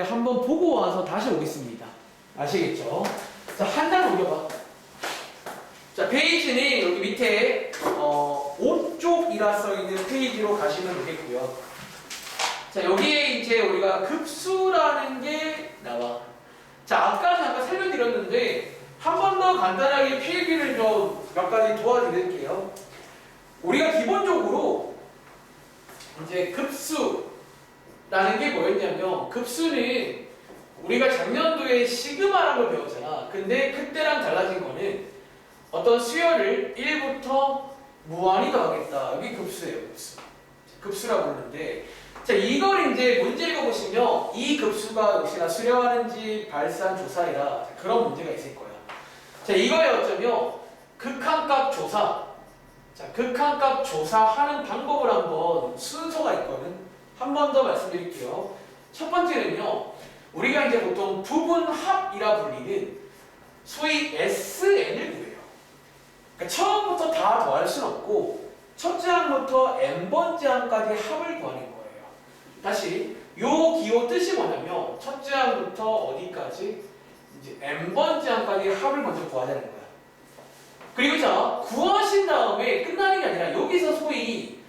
한번 보고 와서 다시 오겠습니다. 아시겠죠? 자, 한 단 올려봐. 자, 페이지는 여기 밑에 5쪽이라 써있는 페이지로 가시면 되겠고요. 자, 여기에 이제 우리가 급수라는 게 나와. 자, 아까 잠깐 설명드렸는데 한 번 더 간단하게 필기를 좀 몇 가지 도와드릴게요. 우리가 기본적으로 이제 급수라는 게 뭐였냐면, 급수는 우리가 작년도에 시그마라는 걸 배웠잖아. 근데 그때랑 달라진 거는 어떤 수열을 1부터 무한히 더하겠다. 여기 급수예요, 급수. 급수라고 부르는데, 자, 이걸 이제 문제 읽어보시면 이 급수가 역시나 수렴하는지 발산 조사해라. 그런 문제가 있을 거야. 자, 이거에 어쩌면 극한값 조사. 자, 극한값 조사하는 방법을 한번 순서가 있거든. 한 번 더 말씀드릴게요. 첫 번째는요, 우리가 이제 보통 부분합이라 불리는 소위 SN을 구해요. 그러니까 처음부터 다 더할 수는 없고 첫째 항부터 n번째 항까지 합을 구하는 거예요. 다시 요 기호 뜻이 뭐냐면 첫째 항부터 어디까지 이제 n번째 항까지 합을 먼저 구하자는 거야. 그리고 자, 구하신 다음에 끝나는 게 아니라 여기서 소위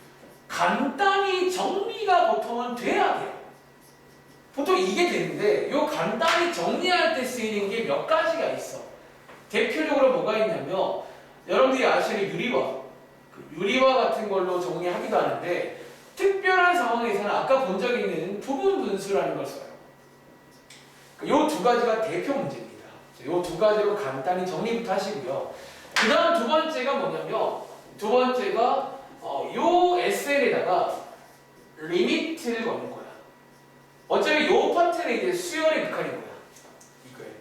간단히 정리가 보통은 돼야 돼요. 보통 이게 되는데 요 간단히 정리할 때 쓰이는 게 몇 가지가 있어. 대표적으로 뭐가 있냐면 여러분들이 아시는 유리화, 유리화 같은 걸로 정리하기도 하는데 특별한 상황에서는 아까 본 적 있는 부분 분수라는 걸 써요. 요 두 가지가 대표 문제입니다. 요 두 가지로 간단히 정리부터 하시고요. 그 다음 두 번째가 뭐냐면, 두 번째가 요 SL에다가 리미트를 거는 거야. 어차피 요 파트는 이제 수열의 극한인 거야. 이거예요.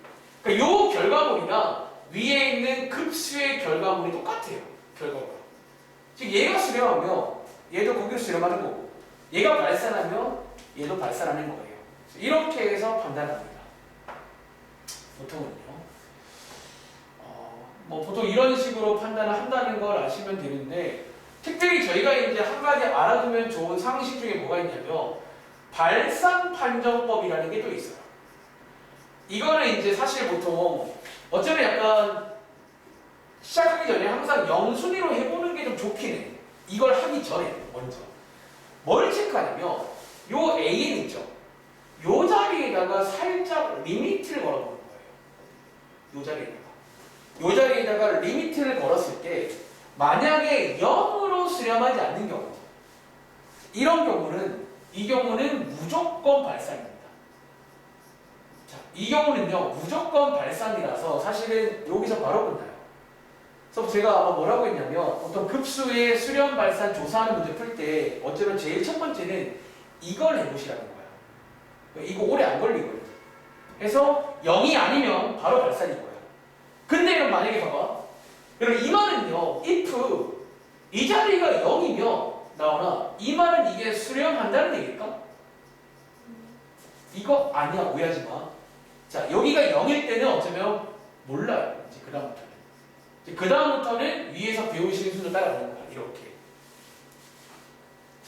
그러니까 요 결과물이랑 위에 있는 급수의 결과물이 똑같아요. 결과물. 즉 얘가 수렴하면 얘도 거기로 수렴하는 거고, 얘가 발산하면 얘도 발산하는 거예요. 이렇게 해서 판단합니다. 보통은요. 뭐 보통 이런 식으로 판단을 한다는 걸 아시면 되는데, 특별히 저희가 이제 한 가지 알아두면 좋은 상식 중에 뭐가 있냐면 발산 판정법이라는 게 또 있어요. 이거는 이제 사실 보통 어쩌면 약간 시작하기 전에 항상 영순위로 해보는 게 좀 좋긴 해. 이걸 하기 전에 먼저 뭘 체크하냐면 요 AN 있죠? 요 자리에다가 살짝 리미트를 걸어보는 거예요. 요 자리에다가. 요 자리에다가 리미트를 걸었을 때 만약에 0으로 수렴하지 않는 경우, 이런 경우는, 이 경우는 무조건 발산입니다. 자, 이 경우는요 무조건 발산이라서 사실은 여기서 바로 끝나요. 그래서 제가 아마 뭐라고 했냐면, 보통 급수의 수렴 발산 조사하는 문제 풀 때 어쩌면 제일 첫 번째는 이걸 해보시라는 거예요. 이거 오래 안 걸리거든요. 그래서 0이 아니면 바로 발산인 거예요. 근데 그럼 만약에 봐봐. 여러분 이 말은요, if 이 자리가 0이면 나오나, 이 말은 이게 수렴한다는 얘기일까? 이거 아니야. 오해하지 마. 자, 여기가 0일 때는 어쩌면 몰라요. 이제 그 다음부터는 위에서 배우시는 순서 따라가는 거야. 이렇게.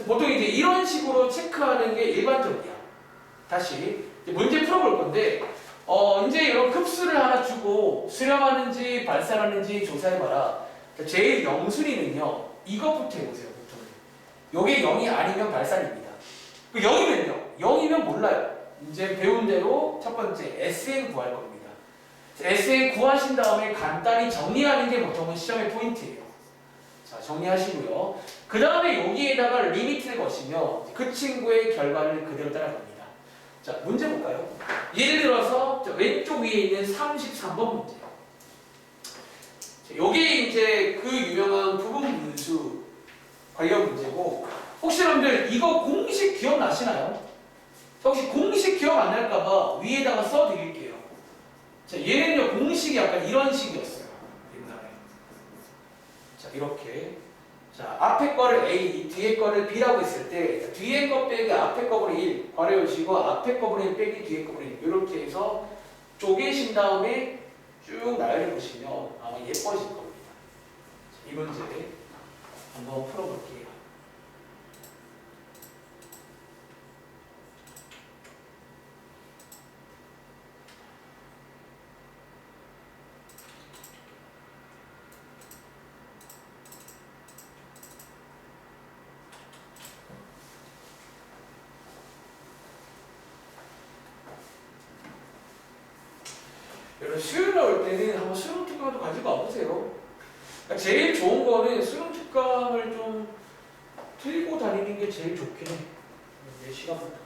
보통 이제 이런 식으로 체크하는 게 일반적이야. 다시 이제 문제 풀어볼 건데, 이제 이런 급수를 하나 주고 수렴하는지 발산하는지 조사해봐라. 제일 영순위는요, 이것부터 해보세요. 보통 요게 0이 아니면 발산입니다. 0이면요, 0이면 몰라요. 이제 배운 대로 첫 번째 SN 구할 겁니다. SN 구하신 다음에 간단히 정리하는 게 보통은 시험의 포인트예요. 자, 정리하시고요. 그 다음에 여기에다가 리미트를 거시면 그 친구의 결과를 그대로 따라갑니다. 자, 문제 볼까요? 예를 들어서 왼쪽 위에 있는 33번 문제. 요게 이제 그 유명한 부분 분수 관련 문제고, 혹시 여러분들 이거 공식 기억나시나요? 혹시 공식 기억 안 날까봐 위에다가 써드릴게요. 자, 얘는요 공식이 약간 이런 식이었어요. 옛날에. 자, 이렇게. 자, 앞에 거를 A, 뒤에 거를 B라고 했을 때 뒤에 거 빼기 앞에 거분의 1 괄해주시고, 앞에 거분의 1 빼기 뒤에 거분의 1 이렇게 해서 쪼개신 다음에 쭉 나열해 보시면 아마 예뻐질 겁니다. 자, 이 문제 한번 풀어볼게요. 여러분 수요일 나올 때는 한번 수능 특강도 가지고 와보세요. 그러니까 제일 좋은 거는 수능 특강을 좀 들고 다니는 게 제일 좋긴 해. 내 시간보다.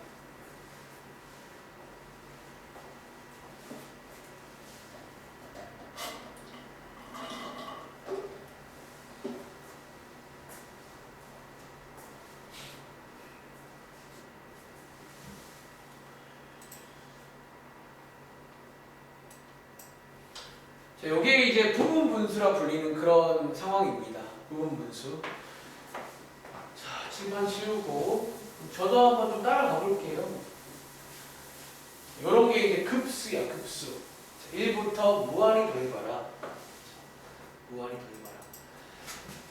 자, 이게 이제 부분 분수라 불리는 그런 상황입니다. 부분 분수. 자, 칠판 치우고 저도 한번 좀 따라가 볼게요. 이런 게 이제 급수야, 급수. 자, 1부터 무한히 더해봐라. 무한히 더해봐라.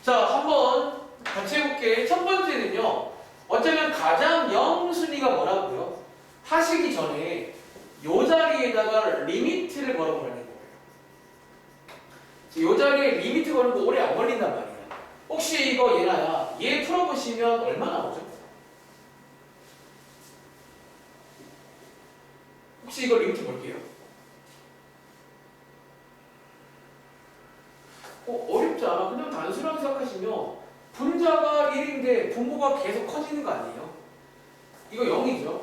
자, 한번 같이 해볼게. 첫 번째는요. 어쩌면 가장 영순위가 뭐라고요? 하시기 전에 이 자리에다가 리미트를 걸어보라는 거예요. 이 자리에 리미트 거는 거 오래 안 걸린단 말이야. 혹시 이거 얘나야, 얘 풀어보시면 얼마 나오죠? 혹시 이거 리미트 볼게요. 어렵지 않아. 그냥 단수라고 생각하시면 분자가 1인데 분모가 계속 커지는 거 아니에요? 이거 0이죠.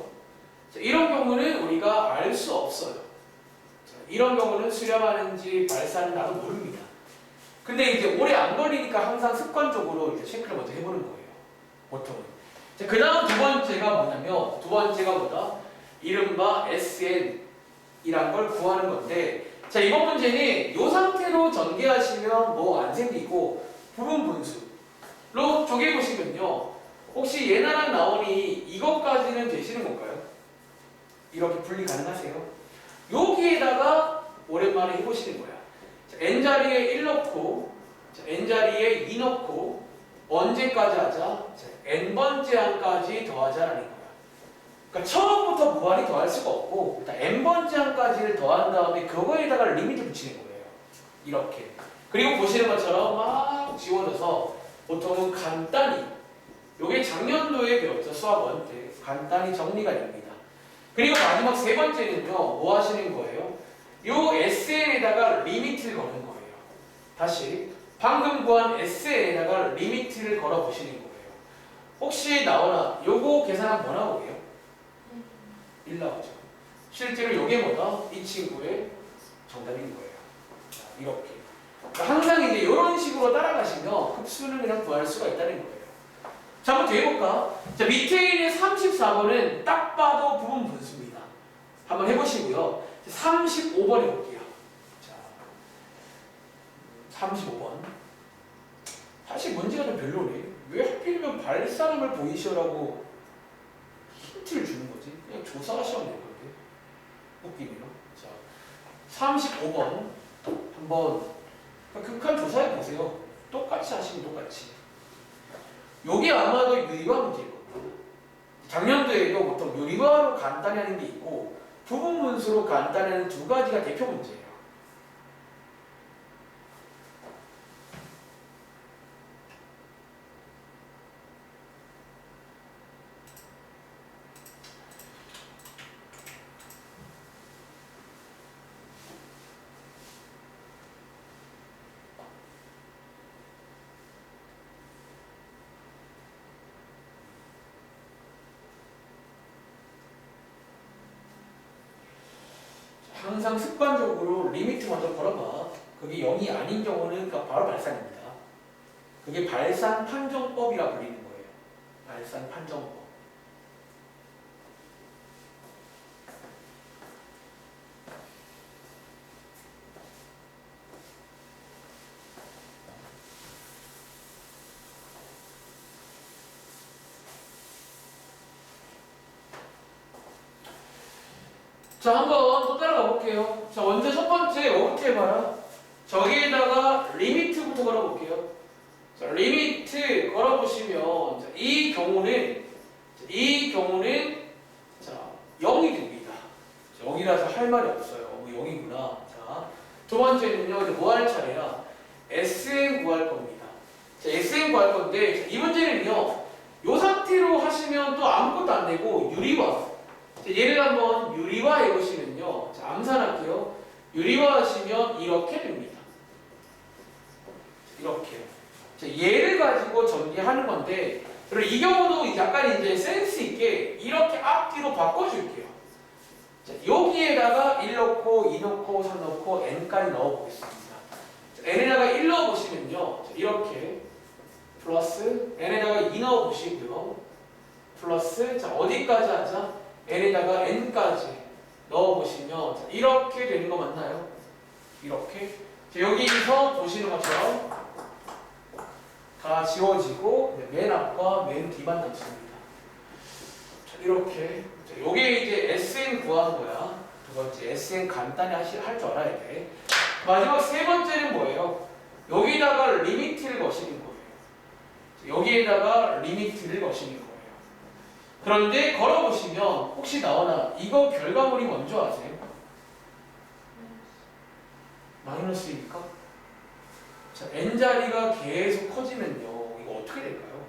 자, 이런 경우는 우리가 알 수 없어요. 자, 이런 경우는 수렴하는지 발사는 나도 모릅니다. 근데 이제 오래 안 걸리니까 항상 습관적으로 이제 체크를 먼저 해보는 거예요. 보통은. 자, 그 다음 두 번째가 뭐냐면, 두 번째가 뭐다? 이른바 SN이란 걸 구하는 건데, 자, 이번 문제는 이 상태로 전개하시면 뭐 안 생기고, 부분 분수로 쪼개보시면요. 혹시 얘나랑 나오니 이것까지는 되시는 건가요? 이렇게 분리 가능하세요? 여기에다가 오랜만에 해보시는 거야. 자, n자리에 1 넣고, 자, n자리에 2 넣고, 언제까지 하자? 자, n번째 항까지 더하자라는 거야. 그러니까 처음부터 무한히 더할 수가 없고, 일단 n번째 항까지를 더한 다음에 그거에다가 리미트 붙이는 거예요. 이렇게. 그리고 보시는 것처럼 막 지워져서 보통은 간단히, 요게 작년도에 배웠죠. 수학 1때. 간단히 정리가 됩니다. 그리고 마지막 세 번째는요, 뭐 하시는 거예요? 요 SN에다가 리미트를 거는 거예요. 다시 방금 구한 SN에다가 리미트를 걸어 보시는 거예요. 혹시 나오나? 요거 계산하면 뭐 나오게요? 1 나오죠. 실제로 요게 뭐다? 이 친구의 정답인 거예요. 자, 이렇게. 그러니까 항상 이제 이런 식으로 따라가시면 흡수는 그냥 구할 수가 있다는 거예요. 자, 한번 더 해볼까? 자, 밑에 있는 34번은 딱 봐도 부분 분수입니다. 한번 해보시고요. 35번 해볼게요. 자, 35번. 사실 문제가 좀 별로네. 왜 하필이면 발산음을 보이시라고 힌트를 주는 거지? 그냥 조사하시면 될 건데. 웃기네요. 자, 35번. 한번 극한 조사해 보세요. 똑같이 하시면 똑같이. 요게 아마도 유리화 문제일 겁니다. 작년도에도 보통 유리화로 간단히 하는 게 있고 부분 분수로 간단히 하는 두 가지가 대표 문제예요. 항상 습관적으로 리미트 먼저 걸어봐. 그게 0이 아닌 경우는 바로 발산입니다. 그게 발산 판정법이라 불리는 거예요. 발산 판정법. 자, 한번 또 따라가 볼게요. 자, 먼저 첫 번째 어떻게 해봐라. 저기에다가 리미트부터 걸어볼게요. 자, 리미트 걸어보시면 자, 이 경우는 자, 0이 됩니다. 0이라서 할 말이 없어요. 0이구나. 자, 두 번째는요, 이제 뭐 할 차례야? SN 구할 겁니다. 자, SN 구할 건데 이 문제는요, 이 상태로 하시면 또 아무것도 안 되고 유리화. 자, 얘를 한번 유리화 해보시면요. 자, 암산할게요. 유리화하시면 이렇게 됩니다. 이렇게요. 자, 얘를 가지고 전개하는 건데, 그리고 이 경우도 약간 이제 센스 있게 이렇게 앞뒤로 바꿔줄게요. 자, 여기에다가 1 넣고 2 넣고 3 넣고 n까지 넣어보겠습니다. 자, n에다가 1 넣어보시면요. 자, 이렇게 플러스 n에다가 2 넣어보시고요. 플러스 자 어디까지 하자? n에다가 n까지 넣어보시면 자, 이렇게 되는 거 맞나요? 이렇게 자, 여기서 보시는 것처럼 다 지워지고 맨 앞과 맨 뒤만 남습니다. 자, 이렇게 자, 요게 이제 SN 구하는 거야. 두 번째 SN 간단히 할 줄 알아야 돼. 마지막 세 번째는 뭐예요? 여기다가 리미트를 거시는 거예요. 여기에다가 리미트를 거시는 거예요. 그런데 걸어보시면 혹시 나오나 이거 결과물이 뭔지 아세요? 마이너스입니까? 자, n자리가 계속 커지면요. 이거 어떻게 될까요?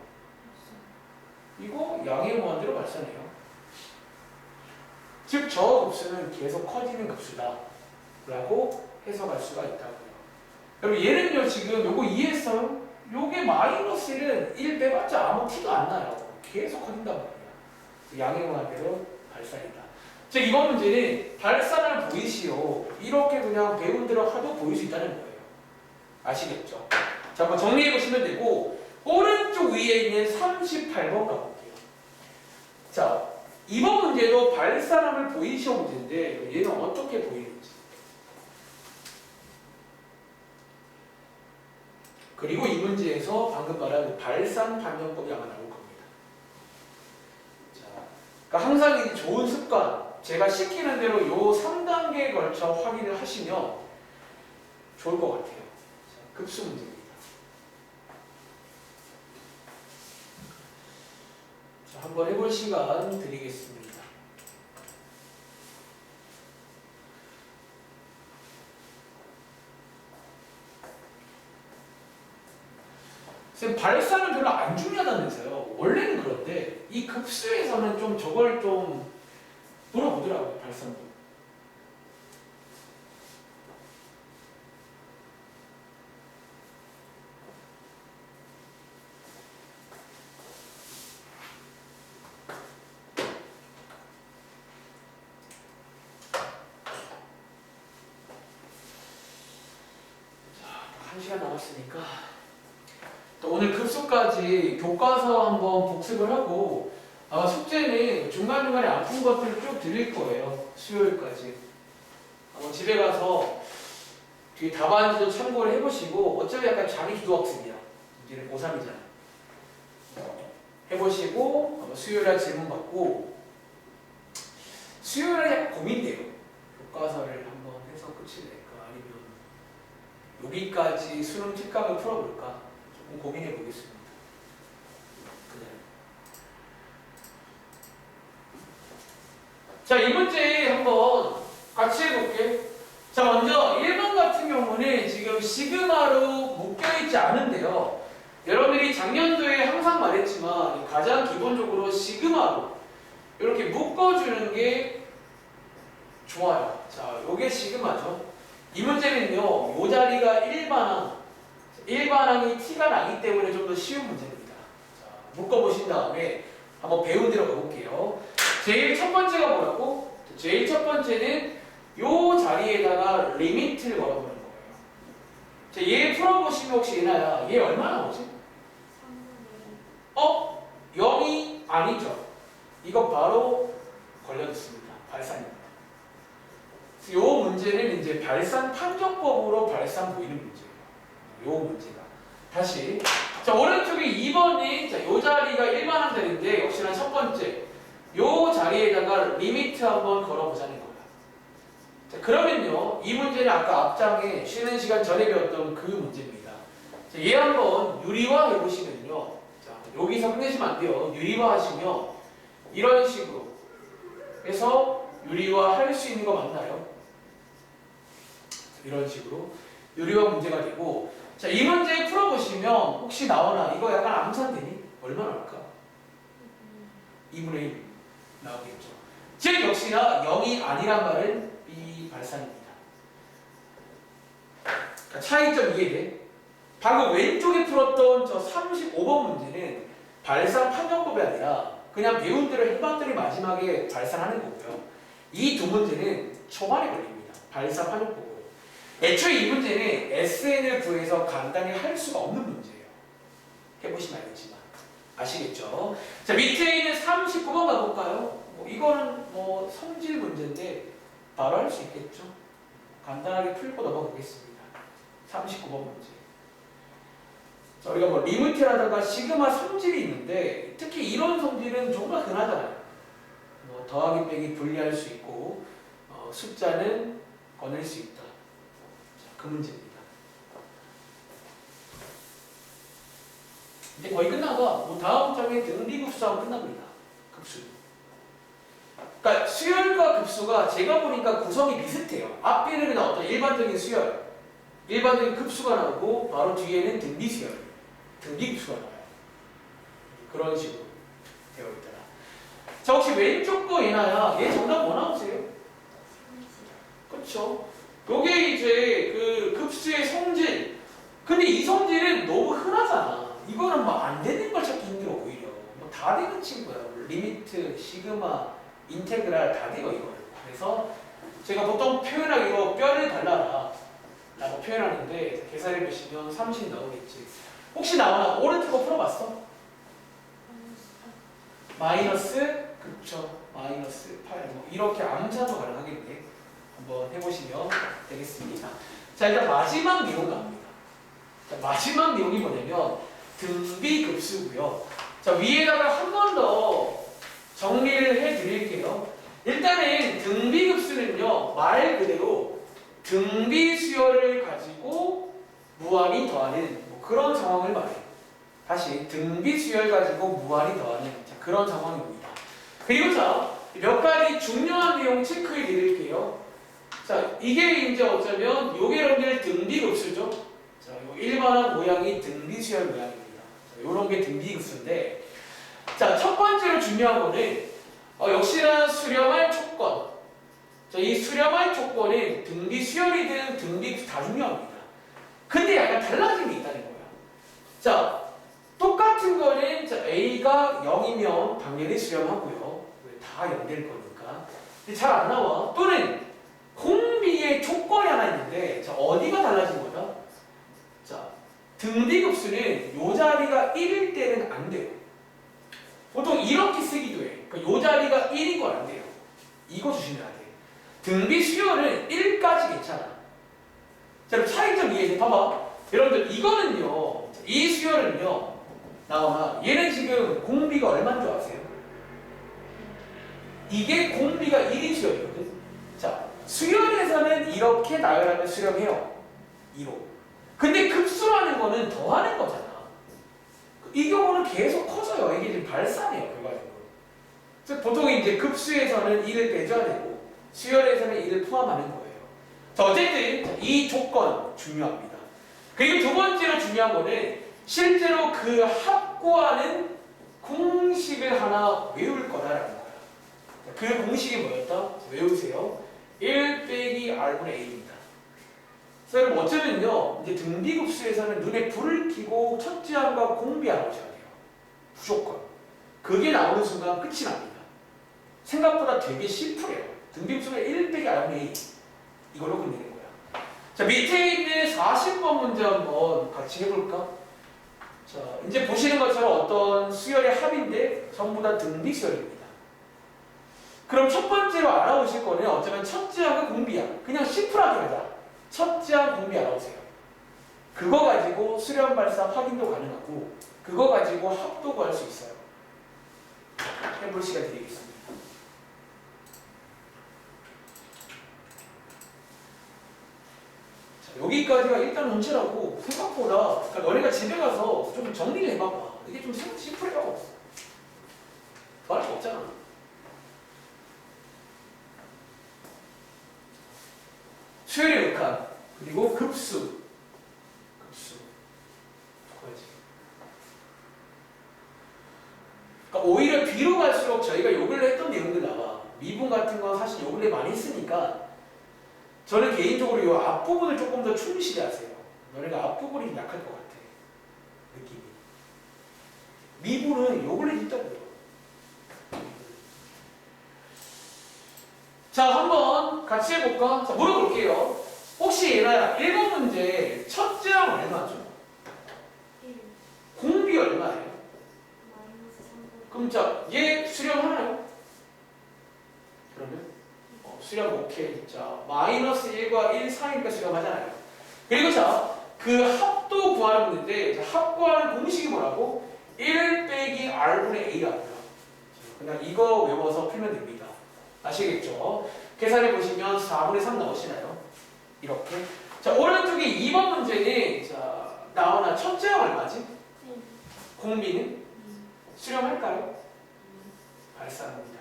이거 양의 무한대로 발산해요. 즉, 저 급수는 계속 커지는 급수다 라고 해석할 수가 있다고요. 여러분, 얘는요, 지금 요거 이해했어요? 요게 마이너스 1은 1 빼봤자 아무 티도 안 나요. 계속 커진단 말이에요. 양의 무한대로 발산이다. 즉, 이번 문제는 발산을 보이시오. 이렇게 그냥 배운 대로 하도 보일 수 있다는 거예요. 아시겠죠? 자, 한번 정리해 보시면 되고, 오른쪽 위에 있는 38번 가볼게요. 자, 이번 문제도 발산함을 보이시오 문제인데, 얘는 어떻게 보이는지. 그리고 이 문제에서 방금 말한 발산 반영법이 아마 나올 겁니다. 자, 그러니까 항상 이 좋은 습관, 제가 시키는 대로 요 3단계에 걸쳐 확인을 하시면 좋을 것 같아요. 자, 급수 문제입니다. 자, 한번 해볼 시간 드리겠습니다. 쌤, 발산은 별로 안 중요하다면서요. 원래는 그런데 이 급수에서는 좀 저걸 좀 물어보더라고요. 발산도. 자, 1시간 남았으니까 또 오늘 급수까지 교과서 한번 복습을 하고 아마 숙제는 중간중간에 아픈 것들을 쭉 드릴 거예요. 수요일까지. 한번 집에 가서 뒤에 답안지도 참고를 해보시고 어차피 약간 자기 주도 학습이야. 이제는 고3이잖아. 해보시고 한번 수요일날 질문 받고 수요일에 약간 고민돼요. 교과서를 한번 해서 끝을 낼까 아니면 여기까지 수능 특강을 풀어볼까 조금 고민해 보겠습니다. 자, 이 문제 한번 같이 해볼게. 자, 먼저 1번 같은 경우는 지금 시그마로 묶여있지 않은데요. 여러분들이 작년도에 항상 말했지만 가장 기본적으로 시그마로 이렇게 묶어주는 게 좋아요. 자, 요게 시그마죠. 이 문제는요, 요 자리가 일반항이 t가 나기 때문에 좀 더 쉬운 문제입니다. 자, 묶어보신 다음에 한번 배운 대로 가볼게요. 제일 첫 번째가 뭐라고? 제일 첫 번째는 요 자리에다가 리미트를 걸어보는 거예요. 자, 얘 풀어보시면 혹시 얘나야 얘 얼마 나오지? 0이 아니죠. 이거 바로 걸려있습니다. 발산입니다. 요 문제는 이제 발산 판정법으로 발산 보이는 문제예요. 요 문제가. 다시. 자, 오른쪽에 2번이 자, 요 자리가 일반항 자리인데 역시나 첫 번째. 요 자리에다가 리미트 한번 걸어보자는 거야. 자, 그러면요. 이 문제는 아까 앞장에 쉬는 시간 전에 배웠던 그 문제입니다. 자, 얘 한번 유리화 해보시면요. 자, 여기서 끝내시면 안 돼요. 유리화 하시면 이런 식으로 해서 유리화 할 수 있는 거 맞나요? 이런 식으로 유리화 문제가 되고 자, 이 문제 풀어보시면 혹시 나오나 이거 약간 암산되니? 얼마 나올까? 2분의 1 나오겠죠. 즉 역시나 0이 아니란 말은 비발산입니다. 차이점 이해돼? 방금 왼쪽에 풀었던 저 35번 문제는 발산 판정법이 아니라 그냥 배운 대로 해봤더니 마지막에 발산하는 거고요. 이 두 문제는 초반에 걸립니다. 발산 판정법으로. 애초에 이 문제는 SN을 구해서 간단히 할 수가 없는 문제예요. 해보시면 알겠지만. 아시겠죠? 자, 밑에 있는 39번 가볼까요? 이거는 성질 문제인데 바로 할 수 있겠죠? 간단하게 풀고 넘어가겠습니다. 39번 문제. 자, 우리가 리미트라든가 시그마 성질이 있는데 특히 이런 성질은 정말 흔하잖아요. 더하기 빼기 분리할 수 있고 숫자는 꺼낼 수 있다. 자, 그 문제입니다. 이제 거의 끝나고 다음 장에 등비급수하고 끝납니다. 급수. 그러니까 수열과 급수가 제가 보니까 구성이 비슷해요. 앞에는 그냥 어떤 일반적인 수열, 일반적인 급수가 나오고 바로 뒤에는 등비수열, 등비급수가 나와요. 그런 식으로 되어 있더라. 자, 혹시 왼쪽 거 얘나야 얘 정답 뭐 나오세요? 그렇죠. 요게 이제 그 급수의 성질. 근데 이 성질은 너무 흔하잖아. 이거는 안 되는 걸 찾기 힘들어 오히려. 다 되는 친구야. 리미트, 시그마, 인테그랄 다 돼요 이거는. 그래서 제가 보통 표현하기로 뼈를 발라라 라고 표현하는데 계산해 보시면 30 나오겠지. 혹시 나오나 오른쪽 거 풀어봤어? 마이너스, 그쵸, 마이너스 8 이렇게 암산도 가능하겠네. 한번 해보시면 되겠습니다. 자, 일단 마지막 내용 나옵니다. 자, 마지막 내용이 뭐냐면 등비급수고요. 자, 위에다가 한 번 더 정리를 해드릴게요. 일단은 등비급수는요, 말 그대로 등비수열을 가지고 무한히 더하는 그런 상황을 말해요. 다시 등비수열 가지고 무한히 더하는 그런 상황입니다. 그리고 자, 몇 가지 중요한 내용 체크해 드릴게요. 자, 이게 이제 어쩌면 요게 여러분들 등비급수죠. 자, 요 일반한 모양이 등비수열 모양입니다. 자, 요런 게 등비급수인데, 자, 첫 번째로 중요한 거는 역시나 수렴할 조건. 자, 이 수렴할 조건은 등비수열이든 등비급수 다 중요합니다. 근데 약간 달라진 게 있다는 거야. 자, 똑같은 거는 자, A가 0이면 당연히 수렴하고요. 다 0 될 거니까. 근데 잘 안 나와. 또는 공비의 조건이 하나 있는데, 자, 어디가 달라진 거다? 자, 등비급수는 요 자리가 1일 때는 안 돼요. 보통 이렇게 쓰기도 해. 그러니까 요 자리가 1인 건 안 돼요. 이거 주시면 안 돼요. 등비수열은 1까지 괜찮아. 자, 그럼 차이점 이해해. 봐봐. 여러분들, 이거는요, 이 수열은요, 나오나, 얘는 지금 공비가 얼마인 줄 아세요? 이게 공비가 1인 수열이거든. 자, 수열에서는 이렇게 나열하면 수렴해요. 2로. 근데 급수라는 거는 더하는 거잖아. 이 경우는 계속 커져요. 이게 지금 발산이에요, 결과적으로. 그래서 보통 이제 급수에서는 1을 빼줘야 되고, 수열에서는 1을 포함하는 거예요. 자, 어쨌든 이 조건 중요합니다. 그리고 두 번째로 중요한 거는 실제로 그 합구하는 공식을 하나 외울 거다라는 거야. 그 공식이 뭐였다? 외우세요. 1 빼기 R분의 A입니다. 그래서 여러분 어쩌면요, 이제 등비급수에서는 눈에 불을 켜고 첫째 항과 공비 나오셔야 돼요. 무조건. 그게 나오는 순간 끝이 납니다. 생각보다 되게 심플해요. 등비급수가 1 빼기 R분의 A. 이걸로 끝내는 거야. 자, 밑에 있는 40번 문제 한번 같이 해볼까? 자, 이제 보시는 것처럼 어떤 수열의 합인데 전부 다 등비수열입니다. 그럼 첫 번째로 알아오실 거는 어쩌면 첫째 항과 공비야. 그냥 심플하게 가자. 첫째 항 공비 알아오세요. 그거 가지고 수렴 발사 확인도 가능하고 그거 가지고 합도 구할 수 있어요. 해볼 시간 드리겠습니다. 여기까지가 일단 문제라고. 생각보다 그러니까 너네가 집에 가서 좀 정리를 해봐봐. 이게 좀 심플해요. 더 할 거 없잖아. 수열의 극한 그리고 급수 그거지. 그러니까 오히려 뒤로 갈수록 저희가 요 근래 했던 내용들 나와. 미분 같은 건 사실 요 근래 많이 했으니까 저는 개인적으로 이 앞부분을 조금 더 충실히 하세요. 너네가 앞부분이 좀 약할 것 같아. 느낌이. 미분은 요걸 해줬다고요. 자, 한번 같이 해볼까? 자, 물어볼게요. 혹시 얘나야 1번 문제 첫째 항 얼마죠? 1 공비 얼마예요? 마이너스 3 그럼 자, 얘 수렴하나요? 그러면? 수렴 오케이. 자, 마이너스 1과 1 사이니까 수렴하잖아요. 그리고 자, 그 합도 구하는 문제인데, 자, 합 구하는 공식이 뭐라고? 1 빼기 r분의 a라고요. 그냥 이거 외워서 풀면 됩니다. 아시겠죠? 계산해 보시면 4분의 3 나오시나요? 이렇게. 자, 오른쪽에 2번 문제는, 자, 나오나 첫째 항 얼마지? 공비는? 수렴할까요? 발산합니다.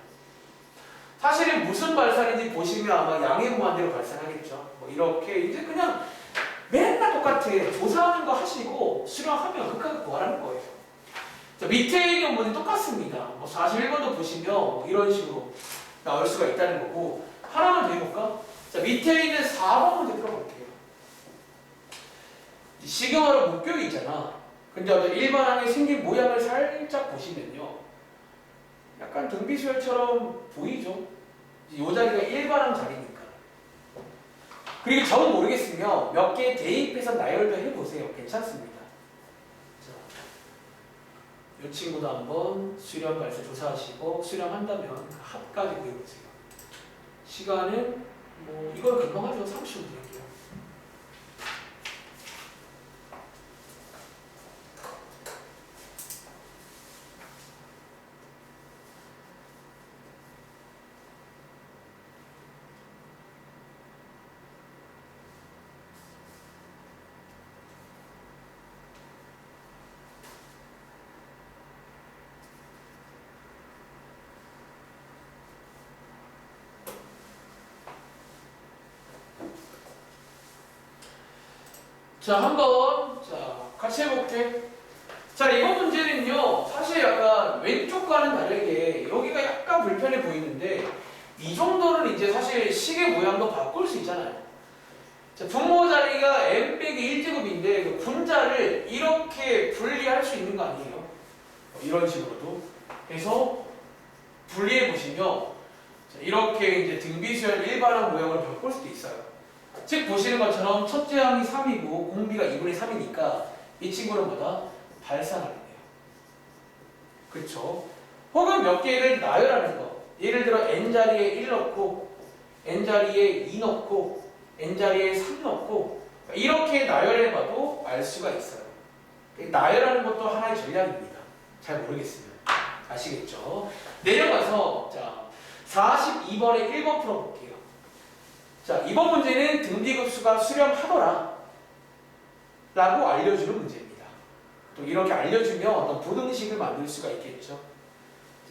사실은 무슨 발산인지 보시면 아마 양의 무한대로 발산하겠죠. 뭐 이렇게 이제 그냥 맨날 똑같아. 조사하는 거 하시고 수렴하면 끝까지 구하라는 거예요. 자, 밑에 있는 문제 똑같습니다. 뭐 41번도 보시면 뭐 이런 식으로 나올 수가 있다는 거고. 하나만 더 해볼까? 자, 밑에 있는 4번 문제 들어볼게요. 시경하러 목격이 있잖아. 근데 어제 일반항에 생긴 모양을 살짝 보시면요. 약간 등비수열처럼 보이죠? 이 자리가 일반항 자리니까. 그리고 정 모르겠으면 몇 개 대입해서 나열도 해보세요. 괜찮습니다. 자, 이 친구도 한번 수렴 발생 조사하시고 수렴한다면 그 합까지 구해보세요. 시간은 뭐 이걸 금방 하죠. 30분 드릴게요. 자, 한번 같이 해볼게. 자, 이번 문제는요. 사실 약간 왼쪽과는 다르게 여기가 약간 불편해 보이는데 이 정도는 이제 사실 시계 모양도 바꿀 수 있잖아요. 자, 분모 자리가 n 빼기 1제곱인데 그 분자를 이렇게 분리할 수 있는 거 아니에요? 이런 식으로도. 그래서 분리해 보시면 이렇게 이제 등비수열 일반항 모양을 바꿀 수도 있어요. 즉 보시는 것처럼 첫째 항이 3이고 공비가 2분의 3이니까 이 친구는 뭐다? 발산하겠네요. 그렇죠? 혹은 몇 개를 나열하는 거. 예를 들어 n자리에 1 넣고 n자리에 2 넣고 n자리에 3 넣고 이렇게 나열해봐도 알 수가 있어요. 나열하는 것도 하나의 전략입니다. 잘 모르겠으면. 아시겠죠? 내려가서 자 42번에 1번 풀어볼게요. 자, 이번 문제는 등비급수가 수렴하더라 라고 알려주는 문제입니다. 또 이렇게 알려주면 어떤 부등식을 만들 수가 있겠죠.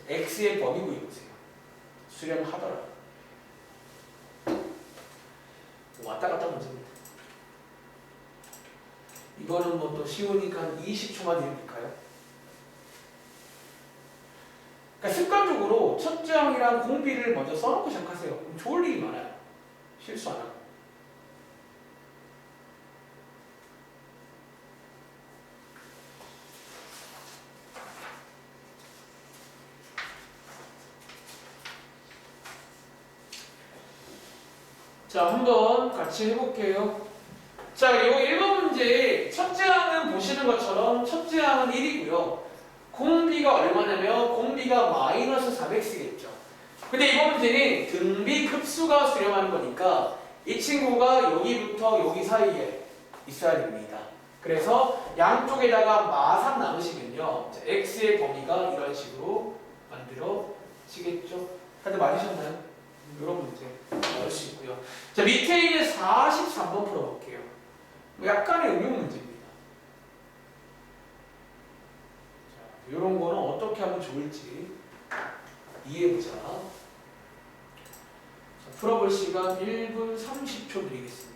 x의 범위 구해보세요. 수렴하더라. 왔다 갔다 문제입니다. 이거는 뭐 또 쉬우니까 한 20초만 드릴까요? 그러니까 습관적으로 첫째 항이랑 공비를 먼저 써놓고 시작하세요. 그럼 좋을 일이 많아요. 실수 안 하고. 자, 한번 같이 해볼게요. 자, 요 1번 문제 첫째 항은 보시는 것처럼 첫째 항은 1이고요. 공비가 얼마냐면 공비가 마이너스 400C겠죠. 근데 이번 문제는 등비 급수가 수렴하는 거니까 이 친구가 여기부터 여기 사이에 있어야 됩니다. 그래서 양쪽에다가 마삼 남으시면요. x의 범위가 이런 식으로 만들어지겠죠. 다들 맞으셨나요? 이런 문제 나올 수 있고요. 자, 밑에 있는 43번 풀어볼게요. 약간의 응용 문제입니다. 자, 이런 거는 어떻게 하면 좋을지 이해해보자. 자, 풀어볼 시간 1분 30초 드리겠습니다.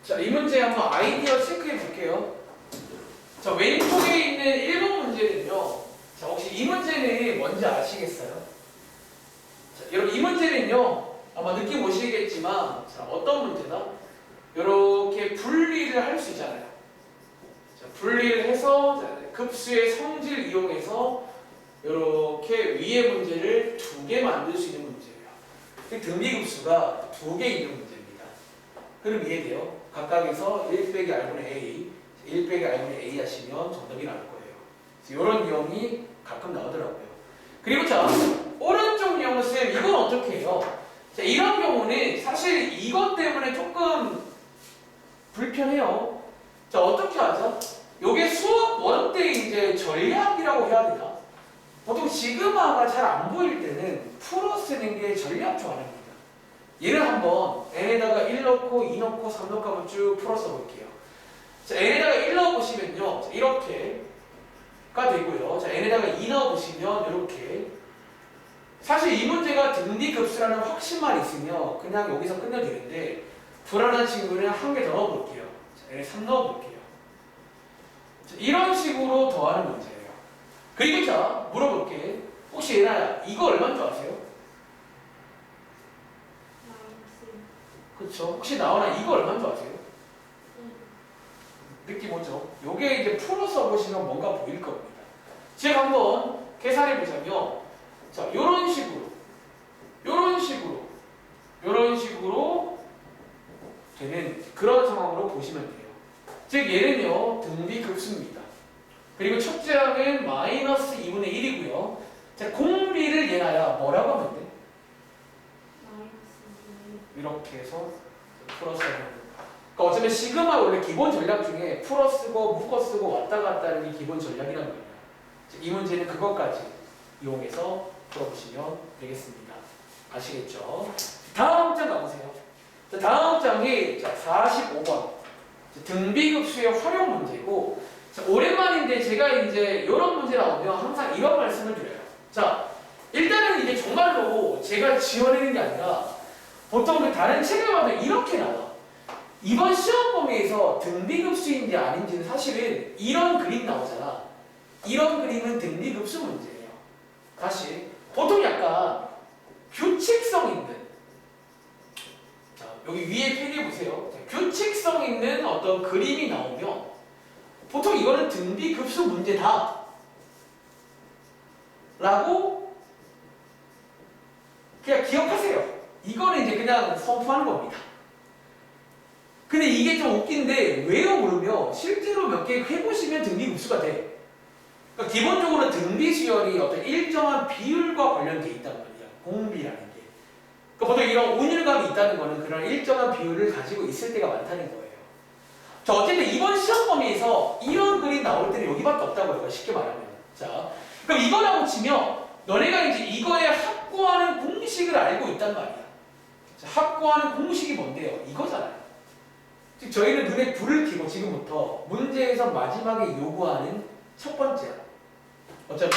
자, 이 문제 한번 아이디어 체크해 볼게요. 자, 왼쪽에 있는 1번 문제는요. 자, 혹시 이 문제는 뭔지 아시겠어요? 자, 여러분 이 문제는요. 아마 느낌 오시겠지만 자, 어떤 문제다? 이렇게 분리를 할 수 있잖아요. 자, 분리를 해서 자, 급수의 성질 이용해서 이렇게 위의 문제를 2개 만들 수 있는 문제예요. 등비급수가 2개 있는 문제입니다. 그럼 이해돼요? 각각에서 1 빼기 r분의 a, 1 빼기 r분의 a 하시면 정답이 나올 거예요. 이런 유형이 가끔 나오더라고요. 그리고 자, 오른쪽 유형은 쌤, 이건 어떻게 해요? 자, 이런 경우는 사실 이것 때문에 조금 불편해요. 자, 어떻게 하죠? 요게 수업 1 때 이제 전략이라고 해야 되나? 보통 시그마가 잘 안 보일 때는 풀어 쓰는 게 전략 조합입니다. 얘를 한번 n에다가 1 넣고 2 넣고 3 넣고 한번 쭉 풀어서 볼게요. 자, n에다가 1 넣어보시면요. 자, 이렇게가 되고요. 자, n에다가 2 넣어보시면 이렇게. 사실 이 문제가 등비급수라는 확신만 있으면 그냥 여기서 끝내도 되는데 불안한 친구는 한 개 더 넣어볼게요. 자, n에 3 넣어볼게요. 자, 이런 식으로 더하는 문제예요. 그리고 자, 물어볼게. 혹시 얘나야 이거 얼마인 줄 아세요? 그쵸? 혹시 나오나 이거 얼마인 줄 아세요? 느낌 오죠? 요게 이제 풀어서 보시면 뭔가 보일 겁니다. 제가 한번 계산해 보자면 자, 요런 식으로 되는 그런 상황으로 보시면 돼요. 즉 얘는요 등비급수입니다. 그리고 첫째 항은 마이너스 2분의 1이고요. 자, 공비를 얘나야 뭐라고 하면 돼? 이렇게 해서 풀어서 하는 거예요. 그러니까 어쩌면 시그마 원래 기본 전략 중에 풀어 쓰고 묶어 쓰고 왔다 갔다 하는 게 기본 전략이란 말이에요. 이 문제는 그것까지 이용해서 풀어보시면 되겠습니다. 아시겠죠? 다음 장 가보세요. 자, 다음 장이 자, 45번 등비급수의 활용 문제고 자, 오랜만인데 제가 이제 이런 문제 나오면 항상 이런 말씀을 드려요. 자, 일단은 이게 정말로 제가 지어내는 게 아니라 보통 그 다른 책을 봐도 이렇게 나와. 이번 시험 범위에서 등비급수인지 아닌지는 사실은 이런 그림 나오잖아. 이런 그림은 등비급수 문제예요. 다시 보통 약간 규칙성 있는 자, 여기 위에 페이지 보세요. 자, 규칙성 있는 어떤 그림이 나오면 보통 이거는 등비급수 문제다 라고 그냥 기억하세요. 이거는 이제 그냥 선포하는 겁니다. 근데 이게 좀 웃긴데 왜요 모르면 실제로 몇 개 해보시면 등비급수가 돼. 그러니까 기본적으로 등비수열이 어떤 일정한 비율과 관련돼 있단 말이야. 공비라는 게. 그러니까 보통 이런 운율감이 있다는 거는 그런 일정한 비율을 가지고 있을 때가 많다는 거예요. 자, 어쨌든 이번 시험 범위에서 이런 그림 나올 때는 여기밖에 없다고 해요. 쉽게 말하면. 자, 그럼 이거라고 치면 너네가 이제 이거에 합구하는 공식을 알고 있단 말이야. 자, 합구하는 공식이 뭔데요? 이거잖아요. 즉 저희는 눈에 불을 켜고 지금부터 문제에서 마지막에 요구하는 첫 번째 항. 어쩌면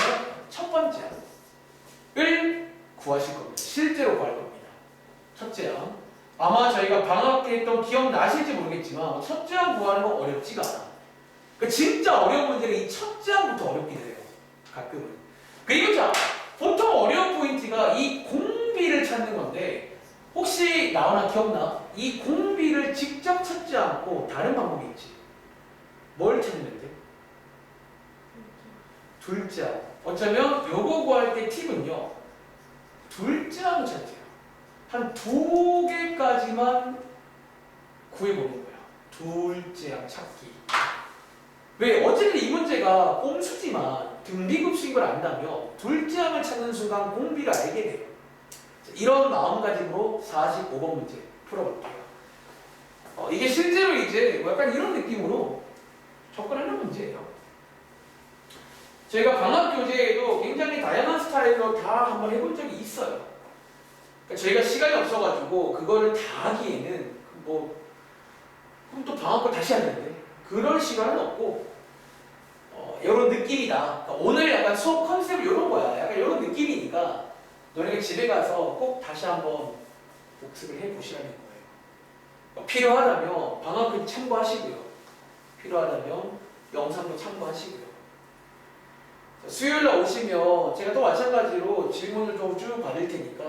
첫 번째 항을 구하실 겁니다. 실제로 구할 겁니다. 첫째 항. 아마 저희가 방학 때 했던 기억나실지 모르겠지만 첫째 항 구하는 거 어렵지가 않아. 그러니까 진짜 어려운 문제는 이 첫째 항부터 어렵게 돼요. 가끔은. 그리고 자, 보통 어려운 포인트가 이 공비를 찾는 건데 혹시 나오나 기억나? 이 공비를 직접 찾지 않고 다른 방법이 있지. 뭘 찾으면 돼? 둘째 항. 어쩌면 요거 구할 때 팁은요. 둘째 항을 찾으세요. 한 2개까지만 구해보는 거야. 둘째 항 찾기. 왜? 어쨌든 이 문제가 꼼수지만 등비급수인 걸 안다면 둘째 항을 찾는 순간 공비를 알게 돼요. 이런 마음가짐으로 45번 문제 풀어볼게요. 이게 실제로 이제 약간 이런 느낌으로 접근하는 문제예요. 저희가 방학 교재에도 굉장히 다양한 스타일로 다 한번 해본 적이 있어요. 그러니까 저희가 시간이 없어가지고 그거를 다 하기에는 그럼 또 방학 거 다시 하는데 그럴 시간은 없고 이런 느낌이다. 그러니까 오늘 약간 수업 컨셉이 이런 거야. 약간 이런 느낌이니까 너네가 집에 가서 꼭 다시 한번 복습을 해보시라는 거예요. 필요하다면 방학금 참고하시고요. 필요하다면 영상도 참고하시고요. 수요일날 오시면 제가 또 마찬가지로 질문을 좀 쭉 받을 테니까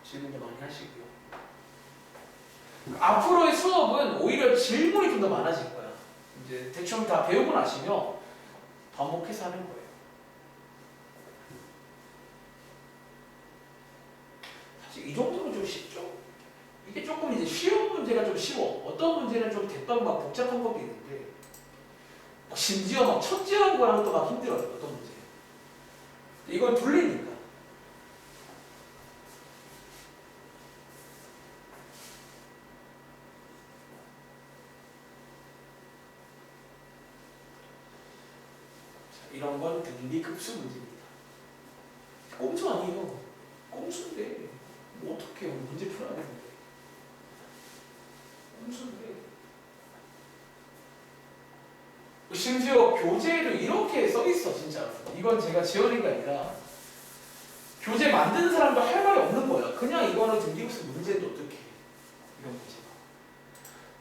질문도 많이 하시고요. 앞으로의 수업은 오히려 질문이 좀 더 많아질 거야. 이제 대충 다 배우고 나시면 반복해서 하는 거예요. 사실 이 정도면 좀 쉽죠? 이게 조금 이제 쉬운 문제가 좀 쉬워. 어떤 문제는 좀 대빵 막 복잡한 것도 있는데, 심지어 막 첫째한 거랑 또 막 힘들어요. 어떤 문제. 이건 둘리니까. 자, 이런 건 등비급수 문제입니다. 꼼수 아니에요. 꼼수인데 뭐 어떻게 해요? 문제 풀어야 되는데. 꼼수인데. 심지어 교재에도 이렇게 써있어 진짜. 이건 제가 지어낸 게 아니라 교재 만든 사람도 할 말이 없는 거야. 그냥 이거는 등기급수 문제인데 어떻게 이런 문제가.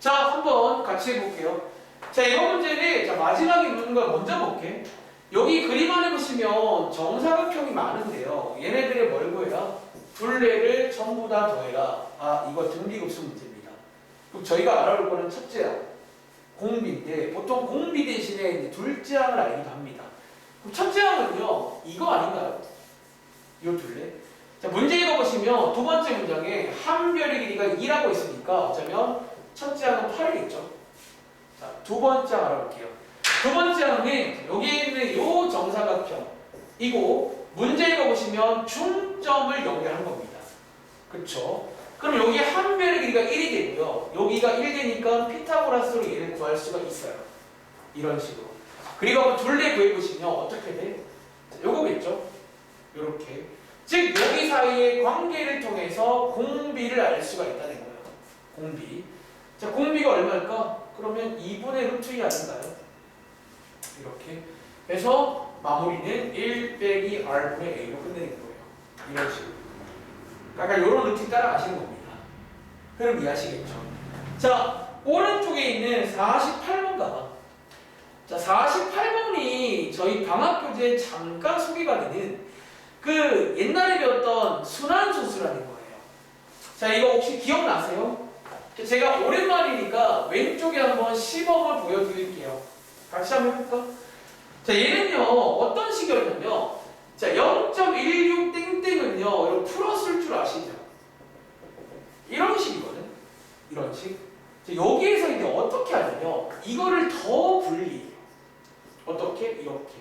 자, 한번 같이 해볼게요. 자, 이번 문제는 자, 마지막에 묻는 걸 먼저 볼게. 여기 그림 안에 보시면 정사각형이 많은데요. 얘네들이 뭘 구해라? 둘레를 전부 다 더해라. 아, 이거 등비급수 문제입니다. 그럼 저희가 알아볼 거는 첫째 항 공비인데 보통 공비 대신에 이제 둘째 항을 알기도 합니다. 그럼 첫째 항은요, 이거 아닌가요? 이 둘레. 자, 문제 읽어보시면 두 번째 문장에 한 별의 길이가 2라고 있으니까 어쩌면 첫째 항은 8이겠죠. 자, 두 번째 항 알아볼게요. 두 번째 항은 여기에 있는 이 정사각형이고 문제 읽어보시면 중점을 연결한 겁니다. 그렇죠? 그럼 여기 한 별의 길이가 1이 되고요. 여기가 1 되니까 피타고라스로 얘를 구할 수가 있어요. 이런 식으로. 그리고 둘레 구해보시면 어떻게 돼? 자, 요거겠죠? 요렇게. 즉 여기 사이의 관계를 통해서 공비를 알 수가 있다는 거예요. 공비. 자, 공비가 얼마일까? 그러면 2분의 루트 2 아닌가요? 이렇게. 그래서 마무리는 1 빼기 r분의 a로 끝내는 거예요. 이런 식으로. 약간 이런 루틴 따라가시는 겁니다. 그럼 이해하시겠죠? 자, 오른쪽에 있는 48번 가봐. 자, 48번이 저희 방학교재에 잠깐 소개가 되는 그 옛날에 배웠던 순환소수라는 거예요. 자, 이거 혹시 기억나세요? 제가 오랜만이니까 왼쪽에 한번 시범을 보여드릴게요. 같이 한번 해볼까? 자, 얘는요, 어떤 식이었냐면요. 자, 0.16 땡땡은요, 여러분 풀었을 줄 아시죠? 이런 식이거든. 이런 식. 자, 여기에서 이제 어떻게 하냐면, 이거를 더 분리해요. 어떻게? 이렇게.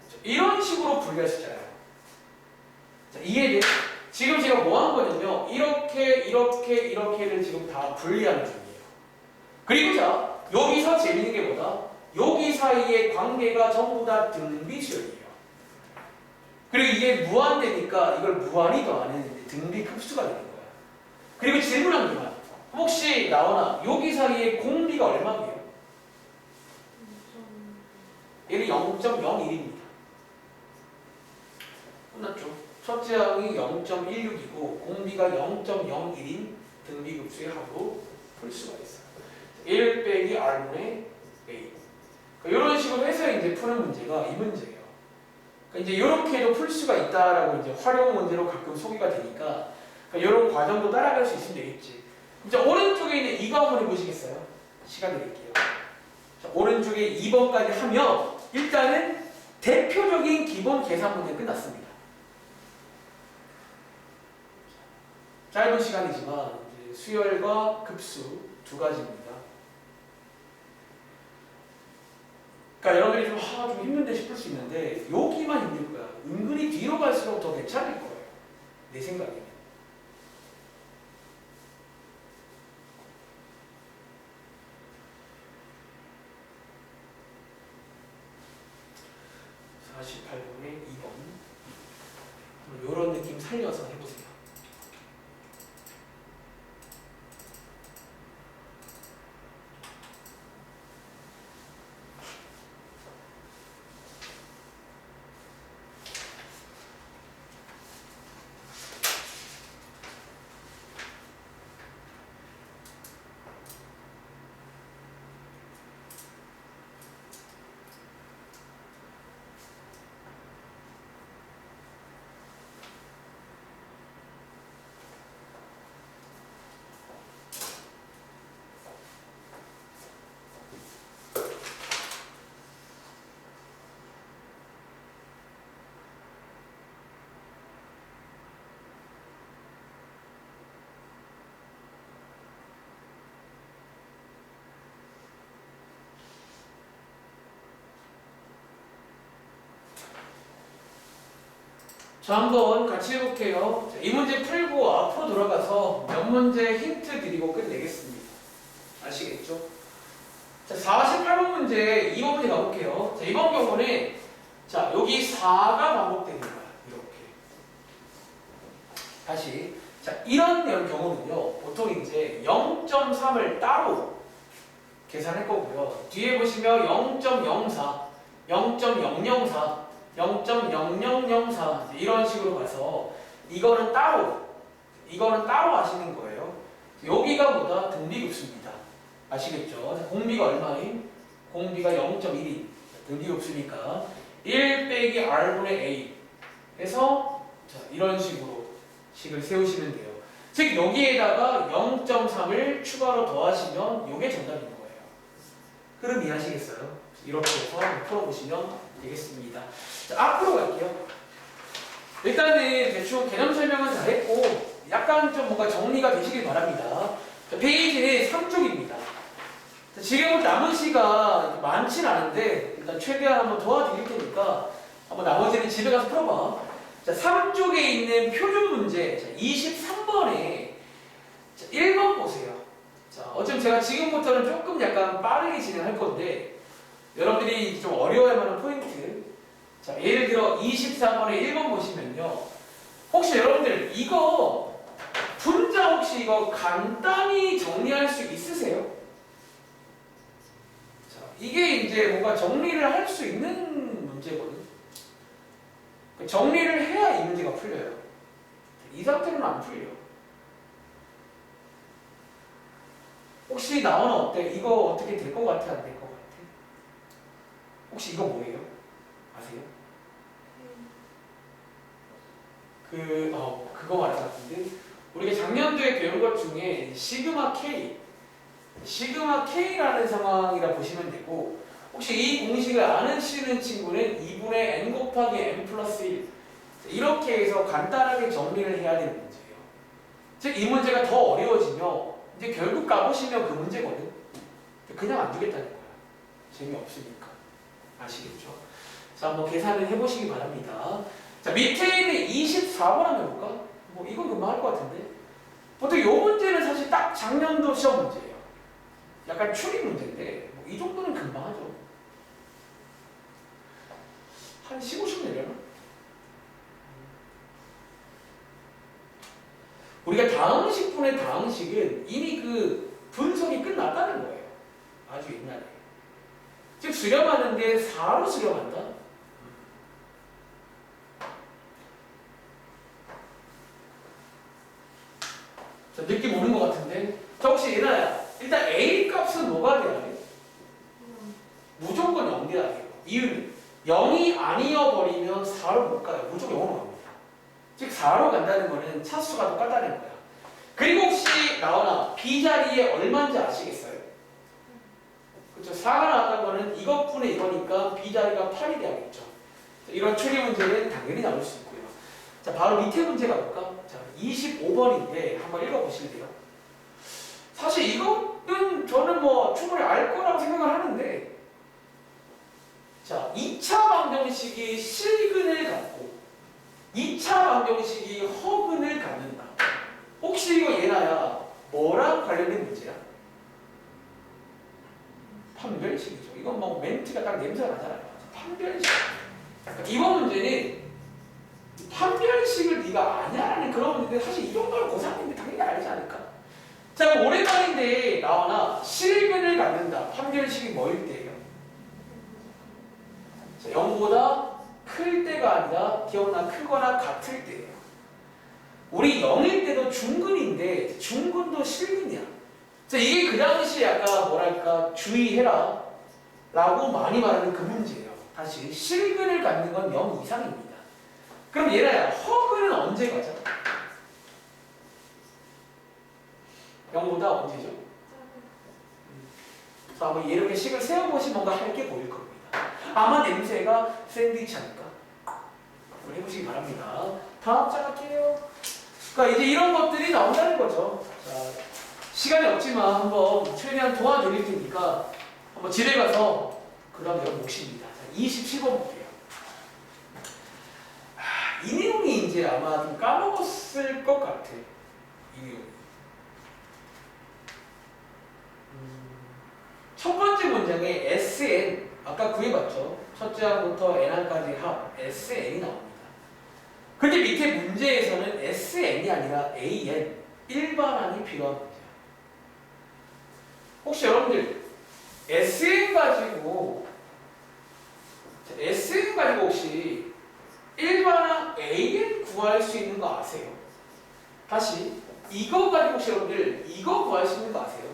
자, 이런 식으로 분리할 수 있잖아요. 자, 이해돼? 지금 제가 뭐 한 거냐면, 이렇게를 지금 다 분리하는 중이에요. 그리고 자, 여기서 재밌는 게 뭐다? 여기 사이의 관계가 전부 다 등비수열이에요. 그리고 이게 무한대니까 이걸 무한히 더하는 등비급수가 되는 거야. 그리고 질문한 개만. 혹시 나오나 여기 사이의 공비가 얼마예요? 얘는 0.01입니다. 끝났죠? 첫째 항이 0.16이고 공비가 0.01인 등비급수의 합으로 풀 수가 있어요. 1 빼기 r분의 a. 이런 식으로 해서 이제 푸는 문제가 이 문제예요. 그러니까 이제 이렇게도 풀 수가 있다라고 이제 활용 문제로 가끔 소개가 되니까 이런 과정도 따라갈 수 있으면 되겠지. 이제 오른쪽에 있는 이거 한번 해보시겠어요? 시간 드릴게요. 자, 오른쪽에 2번까지 하면 일단은 대표적인 기본 계산 문제 끝났습니다. 짧은 시간이지만 이제 수열과 급수 두 가지입니다. 그러니까 여러분들이 좀 힘든데 싶을 수 있는데 여기만 힘들 거야. 은근히 뒤로 갈수록 더 괜찮을 거예요. 내 생각에는. (48번의 2번) 이런 느낌 살려서 해보세요. 자, 한번 같이 해볼게요. 자, 이 문제 풀고 앞으로 돌아가서 몇 문제 힌트 드리고 끝내겠습니다. 아시겠죠? 자, 48번 문제, 2번 문제 가볼게요. 자, 이번 경우는 자, 여기 4가 반복되는 거야. 이렇게. 다시. 자, 이런 경우는요, 보통 이제 0.3을 따로 계산할 거고요. 뒤에 보시면 0.04, 0.004, 0.0004 이런 식으로 가서 이거는 따로 하시는 거예요. 여기가 뭐다? 등비급수입니다. 아시겠죠? 자, 공비가 얼마인? 공비가 0.1인 등비급수니까 1 빼기 r분의 a 해서 자, 이런 식으로 식을 세우시면 돼요. 즉 여기에다가 0.3을 추가로 더하시면 이게 정답인 거예요. 흐름 이해하시겠어요? 이렇게 해서 풀어보시면 되겠습니다. 자, 앞으로 갈게요. 일단은 대충 개념 설명은 다 했고 약간 좀 뭔가 정리가 되시길 바랍니다. 자, 페이지는 3쪽입니다. 자, 지금 남은 시간 많진 않은데 일단 최대한 한번 도와드릴 테니까 한번 나머지는 집에 가서 풀어봐. 자, 3쪽에 있는 표준 문제 23번에 1번 보세요. 자, 어차피 제가 지금부터는 조금 약간 빠르게 진행할 건데 여러분들이 좀 어려워할 만한 포인트. 자, 예를 들어 24번에 1번 보시면요. 혹시 여러분들 이거 분자 혹시 이거 간단히 정리할 수 있으세요? 자, 이게 이제 뭔가 정리를 할 수 있는 문제거든요. 정리를 해야 이 문제가 풀려요. 이 상태로는 안 풀려. 혹시 나오는 어때? 이거 어떻게 될 것 같아? 안 될 것 같아? 혹시 이거 뭐예요? 아세요? 그거 말하는 것 같은데 우리가 작년도에 배운 것 중에 시그마 K라는 상황이라 보시면 되고 혹시 이 공식을 아시는 친구는 2분의 n 곱하기 n 플러스 1 이렇게 해서 간단하게 정리를 해야 되는 문제예요. 즉 이 문제가 더 어려워지면 이제 결국 까보시면 그 문제거든. 그냥 안 주겠다는 거야. 재미없으니까. 아시겠죠? 자, 한번 계산을 해보시기 바랍니다. 자, 밑에 있는 24번 한번 해볼까? 뭐 이건 금방 할 것 같은데. 보통 이 문제는 사실 딱 작년도 시험 문제예요. 약간 추리 문제인데 뭐 이 정도는 금방 하죠. 한 15분 내려나? 우리가 다항식분의 다항식은 이미 그 분석이 끝났다는 거예요. 아주 옛날에. 즉 수렴하는데 4로 수렴한다? 자, 느낌 오는 것 같은데? 자, 혹시 예나야, 일단 A 값은 뭐가 돼야 돼? 무조건 0 돼야 돼요. 이유는 0이 아니어버리면 4로 못 가요. 무조건 0으로 갑니다. 즉 4로 간다는 거는 차수가 똑같다는 거야. 그리고 혹시 나오나 B 자리에 얼마인지 아시겠어요? 그렇죠. 4가 나왔다는 거는 이것분의 이거니까 B 자리가 8이 돼야겠죠. 이런 추리 문제는 당연히 나올 수 있고요. 자, 바로 밑에 문제 가볼까? 자, 25번인데 한번 읽어보실래요? 사실 이거는 저는 뭐 충분히 알 거라고 생각을 하는데 자, 2차 방정식이 실근을 갖고 2차 방정식이 허근을 갖는다. 혹시 이거 얘나야 뭐랑 관련된 문제야? 판별식이죠. 이건 뭐 멘트가 딱 냄새가 나잖아요. 판별식. 이번 문제는 판별식을 네가 아냐라는 그런 문제인데 사실 이 정도는 고3인데 당연히 알지 않을까? 자, 그럼 오랜만인데 나오나 실근을 갖는다. 판별식이 뭐일 때예요? 자, 0보다 클 때가 아니라 기억나 크거나 같을 때예요. 우리 0일 때도 중근인데 중근도 실근이야. 자, 이게 그 당시에 약간 뭐랄까 주의해라 라고 많이 말하는 그 문제예요. 다시 실근을 갖는 건 0 이상입니다. 그럼 얘네야 허근은 언제 가죠? 0보다 언제죠? 그래서 한번 이렇게 식을 세워보시면 뭔가 할 게 보일 겁니다. 아마 냄새가 샌드위치 아닐까? 한번 해보시기 바랍니다. 다음 장 할게요. 그러니까 이제 이런 것들이 나온다는 거죠. 자, 시간이 없지만 한번 최대한 도와드릴 테니까 한번 집에 가서 그다음 여러분 몫입니다. 27번 볼게요. 이 내용이 이제 아마 좀 까먹었을 것 같아. 이 내용. 첫 번째 문장에 SN 아까 구해봤죠. 첫째 항부터 N항까지 합 SN이 나옵니다. 근데 밑에 문제에서는 SN이 아니라 AN 일반항이 필요한 문제야. 혹시 여러분들 SN 가지고 혹시 일반항 AN 구할 수 있는 거 아세요? 다시 이거 가지고 혹시 여러분들 이거 구할 수 있는 거 아세요?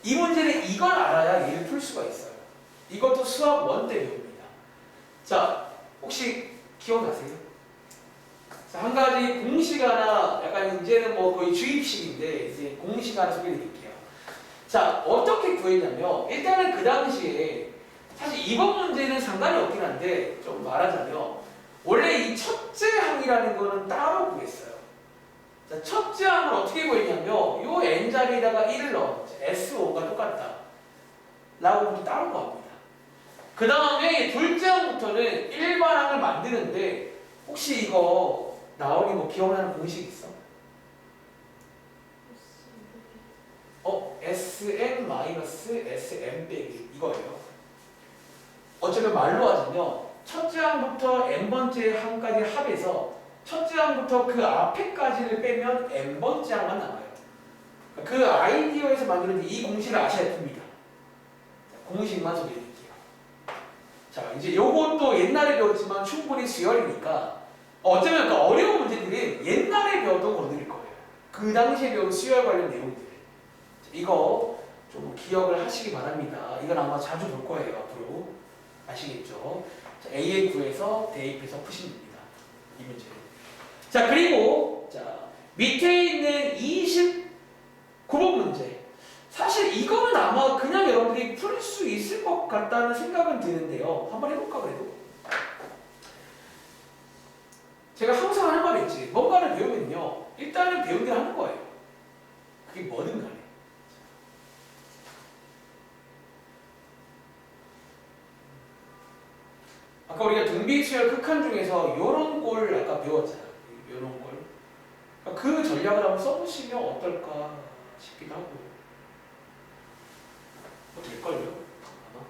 이 문제는 이걸 알아야 얘를 풀 수가 있어요. 이것도 수학 1때 배웁니다. 자, 혹시 기억나세요? 자, 한 가지 공식 하나, 약간 이제는 뭐 거의 주입식인데 이제 공식 하나 소개해 드릴게요. 자, 어떻게 구했냐면 일단은 그 당시에 사실 이번 문제는 상관이 없긴 한데 좀 말하자면 원래 이 첫째 항이라는 거는 따로 구했어요. 자, 첫째 항을 어떻게 구했냐면 요 n 자리에다가 1을 넣어 S5가 똑같다 라고 따로 구합니다. 그 다음에 둘째 항부터는 일반항을 만드는데 혹시 이거 나오니 뭐 기억나는 공식 있어? SN-SM 빼기 이거예요. 어쩌면 말로 하자면 첫째 항부터 n번째 항까지 합해서 첫째 항부터 그 앞에까지를 빼면 n번째 항만 남아요. 그 아이디어에서 만드는 이 공식을 아셔야 됩니다. 공식만 소개해드릴게요. 자, 이제 요것도 옛날에 배웠지만 충분히 수열이니까 어쩌면 그 어려운 문제들은 옛날에 배웠던 건드릴 거예요. 그 당시에 배운 수열 관련 내용들. 이거 좀 기억을 하시기 바랍니다. 이건 아마 자주 볼 거예요. 앞으로. 아시겠죠? 자, AN 구해서 대입해서 푸시면 됩니다. 이 문제는. 자, 그리고 자 밑에 있는 29번 문제. 사실 이거는 아마 그냥 여러분들이 풀 수 있을 것 같다는 생각은 드는데요. 한번 해볼까 그래도? 제가 항상 하는 말이 있지. 뭔가를 배우면요. 일단은 배운 대로 하는 거예요. 그게 뭐든 간에. 아까 우리가 등비수열 극한 중에서 요런 꼴 아까 배웠잖아요. 요런 꼴. 그 전략을 한번 써보시면 어떨까 싶기도 하고요. 뭐 될걸요? 아마.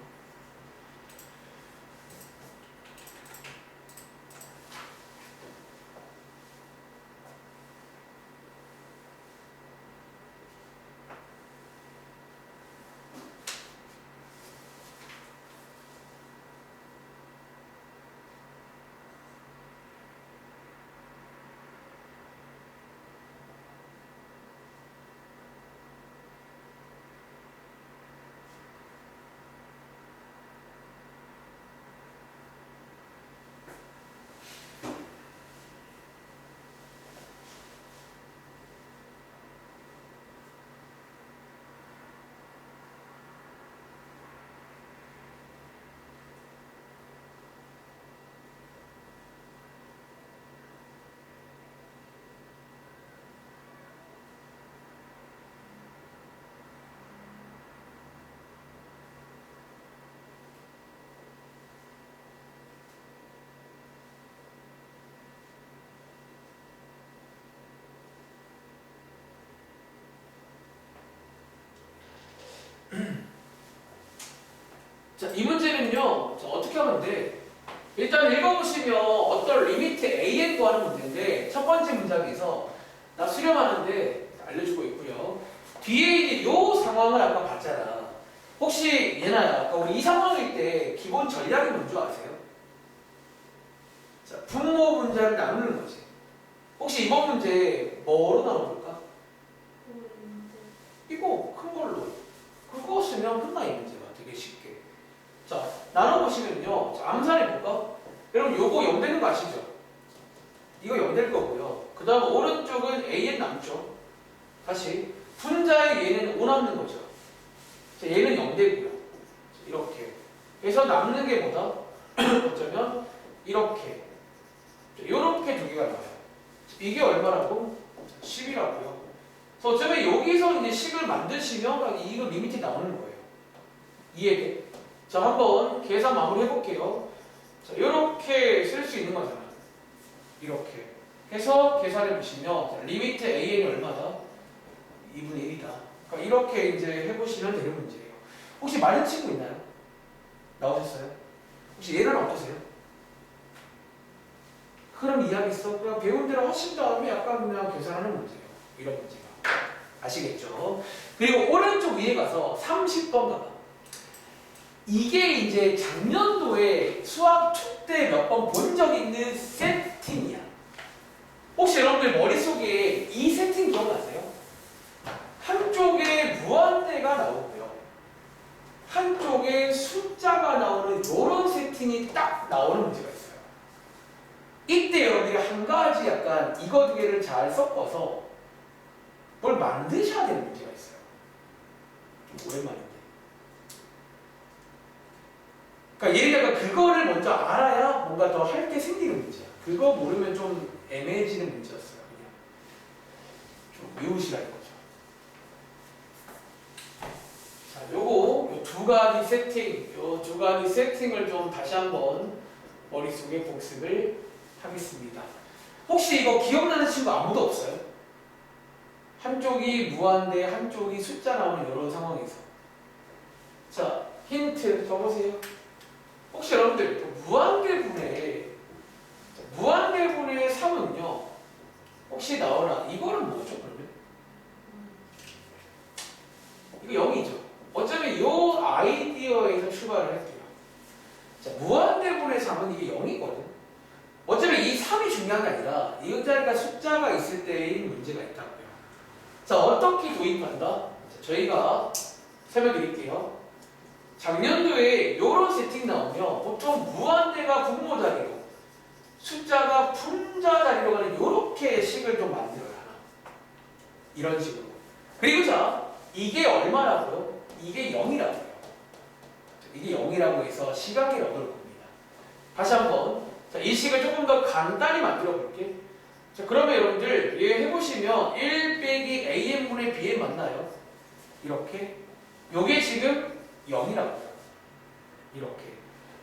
자, 이 문제는요. 자, 어떻게 하면 돼? 일단 읽어보시면 어떤 리미트 AN 구하는 문제인데 첫 번째 문장에서 나 수렴하는데 알려주고 있고요. 뒤에 이제 요 상황을 아까 봤잖아. 혹시 얘나야 아까 우리 이 상황일 때 기본 전략이 뭔지 아세요? 자, 분모 분자를 나누는 거지. 혹시 이번 문제 뭐로 나눠볼까? 이거 큰 걸로. 그거 쓰면 끝나 이 문제가 되게 쉽게. 자, 나눠보시면요. 자, 암산해볼까? 여러분 요거 0 되는 거 아시죠? 이거 0 될 거고요. 그 다음 오른쪽은 AN 남죠. 다시 분자의 얘는 5 남는 거죠. 자, 얘는 0 되고요. 자, 이렇게. 그래서 남는 게 뭐다? 어쩌면 이렇게. 이렇게 두 개가 나와요. 이게 얼마라고? 10이라고요. 그래서 어쩌면 여기서 이제 식을 만드시면 이거 리미트 나오는 거예요. 이해돼? 자, 한번 계산 마무리 해볼게요. 자, 이렇게 쓸 수 있는 거잖아. 이렇게 해서 계산해 보시면 리미트 AN이 얼마다? 2분의 1이다. 그러니까 이렇게 이제 해보시면 되는 문제예요. 혹시 맞은 친구 있나요? 나오셨어요? 혹시 얘는 어떠세요? 흐름 이해하겠어? 그냥 배운 대로 하신 다음에 약간 그냥 계산하는 문제예요. 이런 문제가. 아시겠죠? 그리고 오른쪽 위에 가서 30번 가봐. 이게 이제 작년도에 수학 2 때 몇 번 본 적 있는 세팅이야. 혹시 여러분들 머릿속에 이 세팅 기억나세요? 한쪽에 무한대가 나오고요. 한쪽에 숫자가 나오는 이런 세팅이 딱 나오는 문제가 있어요. 이때 여러분들이 한 가지 약간 이거 두 개를 잘 섞어서 뭘 만드셔야 되는 문제가 있어요. 좀 오랜만인데. 그러니까 예를 들어 그거를 먼저 알아야 뭔가 더 할 게 생기는 문제야. 그거 모르면 좀 애매해지는 문제였어요. 그냥 좀 외우시라는 거죠. 자, 요거 두 가지 세팅, 요 두 가지 세팅을 좀 다시 한번 머릿속에 복습을 하겠습니다. 혹시 이거 기억나는 친구 아무도 없어요? 한쪽이 무한대, 한쪽이 숫자 나오는 이런 상황에서. 자, 힌트 적으세요. 혹시 여러분들 무한대분의 3은요 혹시 나오나? 이거는 뭐죠 그러면? 이거 0이죠. 어쩌면 이 아이디어에서 출발을 할게요. 자, 무한대분의 3은 이게 0이거든. 어쩌면 이 3이 중요한 게 아니라 이 자리가 숫자가 있을 때의 문제가 있다고요. 자, 어떻게 도입한다? 자, 저희가 설명드릴게요. 작년도에 이런 세팅 나오면 보통 무한대가 분모 자리로 숫자가 분자 자리로 가는 이렇게 식을 좀 만들어야 하나. 이런 식으로. 그리고 자, 이게 얼마라고요? 이게 0이라고요. 이게 0이라고 해서 시각을 얻을 겁니다. 다시 한번 자, 이 식을 조금 더 간단히 만들어 볼게. 자, 그러면 여러분들 얘 해보시면 1 빼기 AN분의 BN 맞나요? 이렇게. 요게 지금 0이라고요. 이렇게.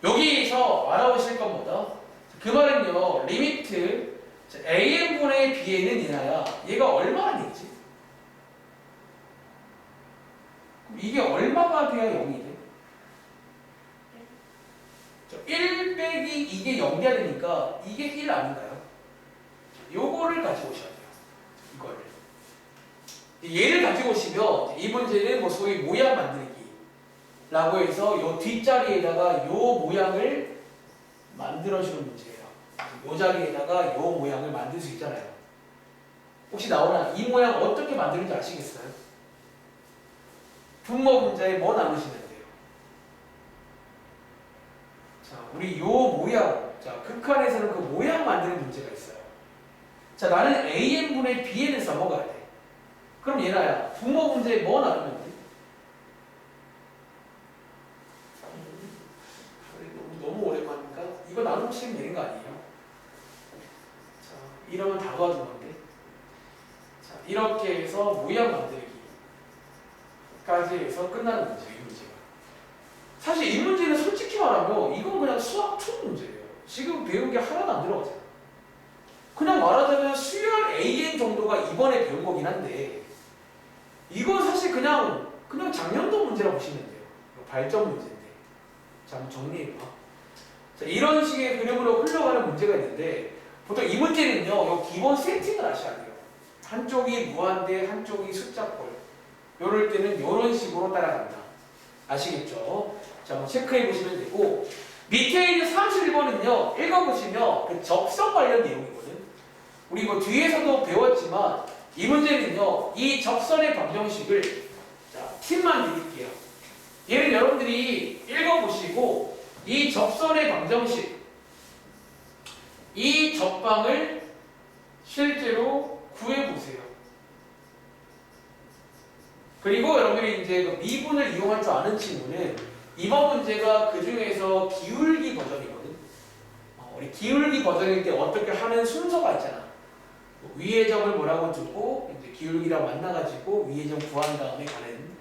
여기서 알아보실 건 뭐다? 그 말은요, 리미트 AN분의 BN은 얘나야. 얘가 얼마나 되지? 그럼 이게 얼마가 돼야 0이 돼? 1 빼기 이게 0 돼야 되니까 이게 1 아닌가요? 요거를 가지고 오셔야 돼요. 이거를. 얘를 가지고 오시면 이 문제는 뭐 소위 모양 만들기 라고 해서 요 뒷자리에다가 요 모양을 만들어주는 문제예요. 요 자리에다가 요 모양을 만들 수 있잖아요. 혹시 나오나 이 모양 어떻게 만드는지 아시겠어요? 분모 분자에 뭐 나누시면 돼요? 자, 우리 요 모양, 자, 극한에서는 그 모양 만드는 문제가 있어요. 자, 나는 AN분의 BN을 써먹어야 돼. 그럼 얘나야, 분모 분자에 뭐 나누면 돼? 너무 오랜만이니까 이거 나누면 치면 되는 거 아니에요? 자, 이러면 다 도와준 건데. 자, 이렇게 해서 모양 만들기까지 해서 끝나는 문제예요, 이 문제가. 사실 이 문제는 솔직히 말하면 이건 그냥 수학 2 문제예요. 지금 배운 게 하나도 안 들어가잖아요. 그냥 말하자면 수열 AN 정도가 이번에 배운 거긴 한데 이건 사실 그냥 작년도 문제라고 보시면 돼요. 발전 문제인데. 자, 한번 정리해봐. 자, 이런 식의 그림으로 흘러가는 문제가 있는데 보통 이 문제는요, 요 기본 세팅을 하셔야 돼요. 한쪽이 무한대, 한쪽이 숫자꼴. 요럴 때는 요런 식으로 따라간다. 아시겠죠? 자, 한번 체크해 보시면 되고 밑에 있는 31번은요, 읽어보시면 그 접선 관련 내용이거든. 우리 뭐 뒤에서도 배웠지만 이 문제는요, 이 접선의 방정식을 자, 팁만 드릴게요. 얘는 여러분들이 읽어보시고 이 접선의 방정식, 이 접방을 실제로 구해보세요. 그리고 여러분들이 이제 그 미분을 이용할 줄 아는 친구는 이번 문제가 그 중에서 기울기 버전이거든. 우리 기울기 버전일 때 어떻게 하는 순서가 있잖아. 위의 점을 뭐라고 주고 이제 기울기랑 만나가지고 위의 점 구한 다음에 가는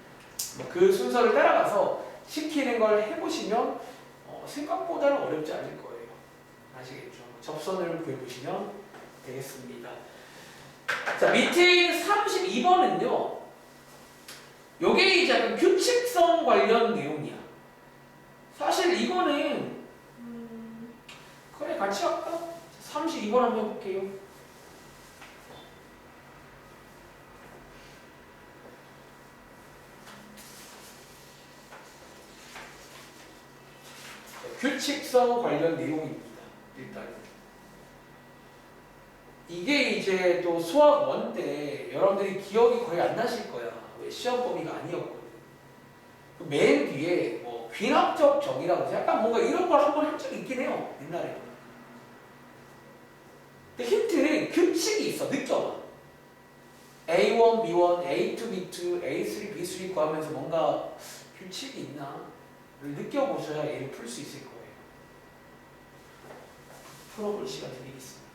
그 순서를 따라가서 시키는 걸 해보시면 생각보다는 어렵지 않을 거예요. 아시겠죠? 접선을 구해보시면 되겠습니다. 자, 밑에 있는 32번은요. 요게 이제 약간 규칙성 관련 내용이야. 사실 이거는 그래 같이 할까? 32번 한번 해볼게요. 규칙성 관련 내용입니다. 일단 이게 이제 또 수학 1 때 여러분들이 기억이 거의 안 나실 거야. 왜 시험 범위가 아니었거든. 맨 뒤에 뭐 귀납적 정의라고 해서 약간 뭔가 이런 걸 한번 한 적이 있긴 해요. 옛날에. 근데 힌트는 규칙이 있어. 느껴봐. A1, B1, A2, B2, A3, B3 구하면서 뭔가 규칙이 있나? 를 느껴보셔야 얘를 풀 수 있을 거예요. 풀어볼 시간 드리겠습니다.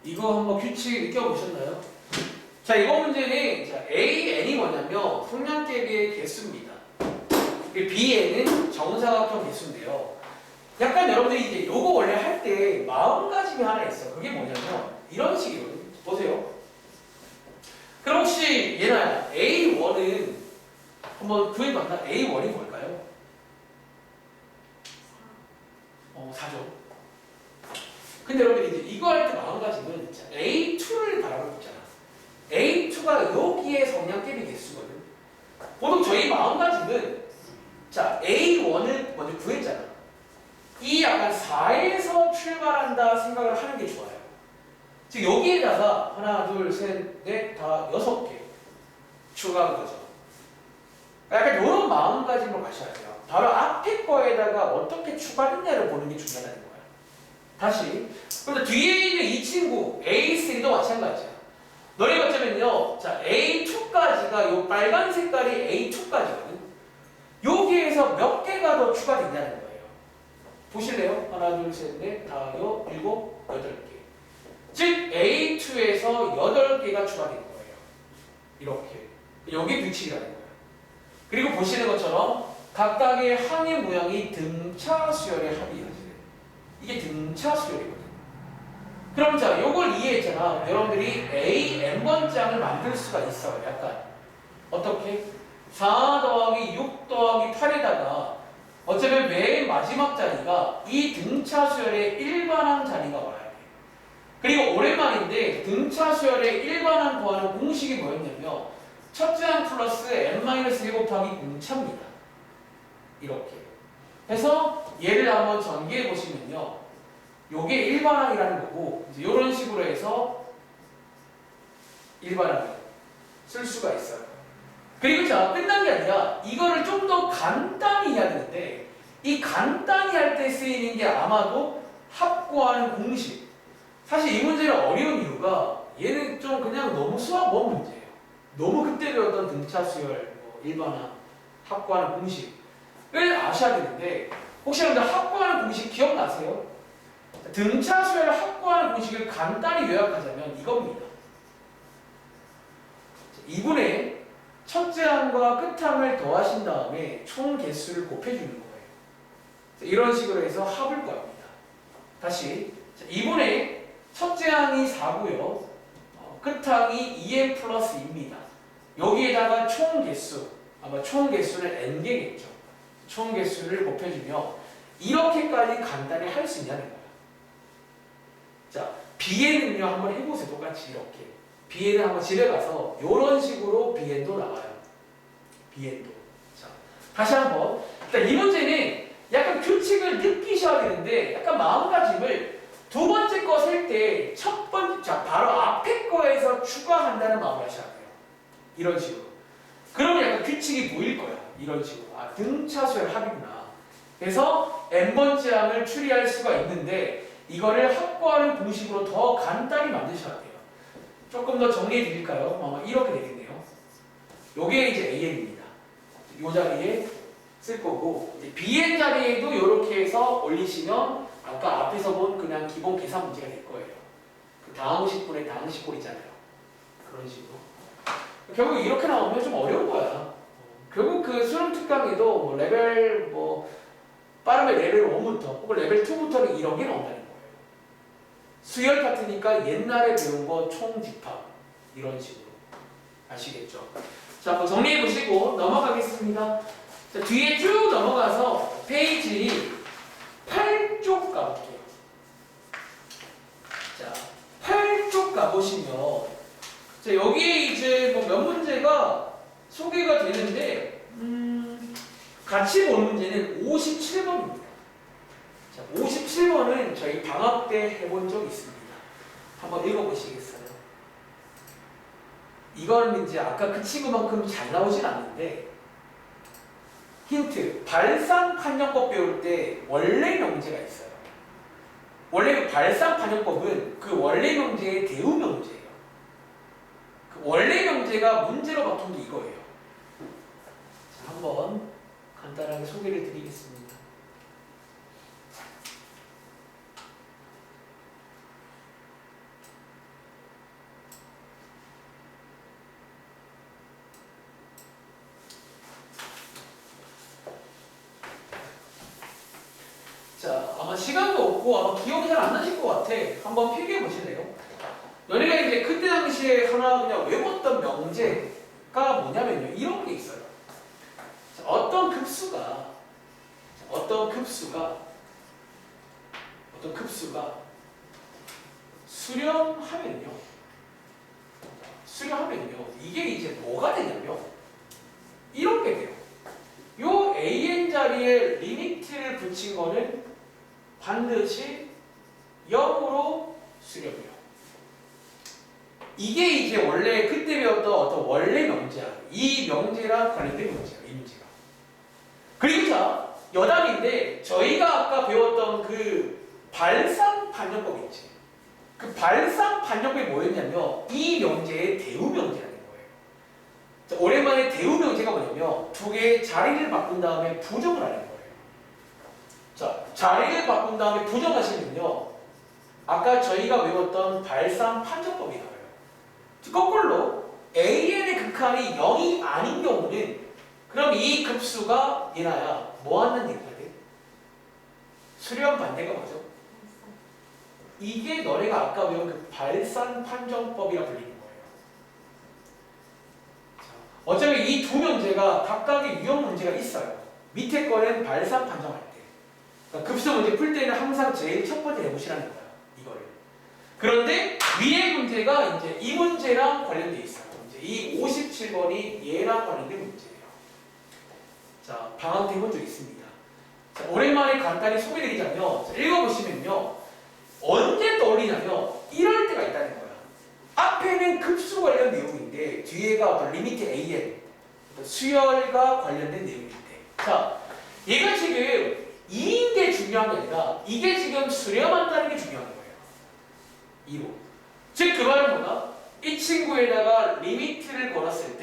이거 한번 규칙 느껴보셨나요? 자, 이거 문제는 자, AN이 뭐냐면 성량계비의 개수입니다. BN은 정사각형 개수인데요. 약간 여러분들이 이제 요거 원래 할 때 마음가짐이 하나 있어. 그게 뭐냐면 이런 식이거든요. 보세요. 그럼 혹시 얘나 A1은 한번 구해봤나? A1이 뭘까요? 4죠. 근데 여러분들 이제 이거 할 때 마음가짐은 A2를 바라보고 있잖아. A2가 여기에 성량계비 개수거든. 보통 저희 마음가짐은 자 A1을 먼저 구했잖아. 이 약간 4에서 출발한다 생각을 하는 게 좋아요. 즉 여기에다가 하나, 둘, 셋, 넷, 다 6개 추가한 거죠. 약간 이런 마음가짐으로 가셔야 돼요. 바로 앞에 거에다가 어떻게 추가했냐를 보는 게 중요하다는 거예요. 다시. 그런데 뒤에 있는 이 친구 A3도 마찬가지야. 너네 어쩌면요. 자, A2까지가 요 빨간 색깔이 A2까지거든. 여기에서 몇 개가 더 추가된다는 거예요. 보실래요? 하나, 둘, 셋, 넷, 다, 일곱, 8개. 즉 A2에서 8개가 추가된 거예요. 이렇게. 여기 규칙이라는 거예요. 그리고 보시는 것처럼 각각의 항의 모양이 등차 수열의 합이에요. 이게 등차 수열이거든요. 그럼 자, 요걸 이해했잖아. 여러분들이 AN번장을 만들 수가 있어요. 약간 어떻게? 4 더하기 6 더하기 8에다가 어쩌면 맨 마지막 자리가 이 등차 수열의 일반항 자리가 와야 돼. 그리고 오랜만인데 등차 수열의 일반항 구하는 공식이 뭐였냐면 첫째 항 플러스 n-1 곱하기 공차입니다. 이렇게 해서 얘를 한번 전개해 보시면요. 요게 일반항이라는 거고 이제 이런 식으로 해서 일반항을 쓸 수가 있어요. 그리고 자, 끝난 게 아니라 이거를 좀 더 간단히 해야 되는데 이 간단히 할 때 쓰이는 게 아마도 합구하는 공식. 사실 이 문제는 어려운 이유가 얘는 좀 그냥 너무 수학 1 문제예요. 너무 그때 배웠던 등차 수열, 일반항, 합구하는 공식을 아셔야 되는데 혹시 여러분들 합구하는 공식 기억나세요? 등차 수열 합구하는 공식을 간단히 요약하자면 이겁니다. 2분의 첫째 항과 끝항을 더하신 다음에 총 개수를 곱해주는 거예요. 이런 식으로 해서 합을 구합니다. 다시 자, 이번에 첫째 항이 4고요. 끝항이 2n 플러스 2입니다. 여기에다가 총 개수, 아마 총 개수는 n개겠죠. 총 개수를 곱해주며 이렇게까지 간단히 할 수 있냐는 거야. 자, bn은요 한번 해보세요. 똑같이 이렇게. bn은 한번 집에 가서 이런 식으로 bn도 나와요. bn도. 자, 다시 한번. 일단 이 문제는 약간 규칙을 느끼셔야 되는데 약간 마음가짐을 두 번째 거 셀 때 첫 번째, 자, 바로 앞에 거에서 추가한다는 마음을 하셔야 돼요. 이런 식으로. 그러면 약간 규칙이 보일 거야. 이런 식으로. 아, 등차수열 합이구나. 그래서 n번째 항을 추리할 수가 있는데 이거를 확보하는 공식으로 더 간단히 만드셔야 돼요. 조금 더 정리해 드릴까요? 아마 이렇게 되겠네요. 요게 이제 AN입니다. 요 자리에 쓸 거고 이제 BN 자리에도 이렇게 해서 올리시면 아까 앞에서 본 그냥 기본 계산 문제가 될 거예요. 그 다항식 분의 다항식 꼴이잖아요. 그런 식으로. 결국 이렇게 나오면 좀 어려운 거야. 결국 그 수능 특강에도 뭐 레벨 빠르면 레벨 1부터 혹은 레벨 2부터는 이런 게 나온다는 거예요. 수열 파트니까 옛날에 배운 거 총집합 이런 식으로 아시겠죠? 자, 한번 정리해 보시고 넘어가겠습니다. 자, 뒤에 쭉 넘어가서 페이지 8쪽 가볼게요. 자, 8쪽 가보시면 자, 여기에 이제 뭐 몇 문제가 소개가 되는데 같이 볼 문제는 57번입니다. 자, 57번은 저희 방학 때 해본 적이 있습니다. 한번 읽어보시겠어요? 이거는 이제 아까 그 친구만큼 잘 나오진 않는데 힌트, 발상판정법 배울 때 원래 명제가 있어요. 원래 그 발상판정법은 그 원래 명제의 대우 명제예요. 그 원래 명제가 문제로 바뀐 게 이거예요. 자, 한번 간단하게 소개를 드리겠습니다. 자, 아마 시간도 없고 아마 기억이 잘 안 나실 것 같아. 한번 필기해 보실래요? 너네가 이제 그때 당시에 하나 그냥 외웠던 명제가 뭐냐면요. 이런 게 있어요. 자, 어떤 급수가 수렴하면요. 이게 이제 뭐가 되냐면 이렇게 돼요. 요 an 자리에 리미트를 붙인 거는 반드시 0으로 수렴해요. 이게 이제 원래 그때 배웠던 어떤 원래 명제야. 이 명제랑 관련된 문제야. 이 문제가. 그리고 자, 여담인데 저희가 아까 배웠던 그 발상 반영법 있지. 그 발상 반영법이 뭐였냐면 이 명제의 대우 명제라는 거예요. 자, 오랜만에 대우 명제가 뭐냐면 두 개의 자리를 바꾼 다음에 부정을 하는 거예요. 자, 자리를 바꾼 다음에 부정하시면요. 아까 저희가 외웠던 발상 판정법이 나와요. 거꾸로 AN의 극한이 0이 아닌 경우는 그럼 이 급수가 얘나야 뭐 한다는 얘기가 돼? 수렴 반대가 뭐죠? 이게 너네가 아까 외운 그 발산 판정법이라 불리는 거예요. 자, 어차피 이 두 문제가 각각의 유형 문제가 있어요. 밑에 거는 발산 판정할 때. 그러니까 급수 문제 풀 때는 항상 제일 첫 번째 해보시라는 거야. 이거를. 그런데 위에 문제가 이제 이 문제랑 관련돼 있어요. 이제 이 57번이 얘랑 관련된 문제예요. 자, 방학 때 해본 적 있습니다. 자, 오랜만에 간단히 소개드리자면 읽어보시면요. 언제 떠올리냐면 이럴 때가 있다는 거야. 앞에는 급수 관련 내용인데 뒤에가 어떤 리미트 AN, 수열과 관련된 내용인데 자, 얘가 지금 2인 게 중요한 게 아니라 이게 지금 수렴한다는 게 중요한 거예요. 2로. 즉 그 말은 뭐다? 이 친구에다가 리미트를 걸었을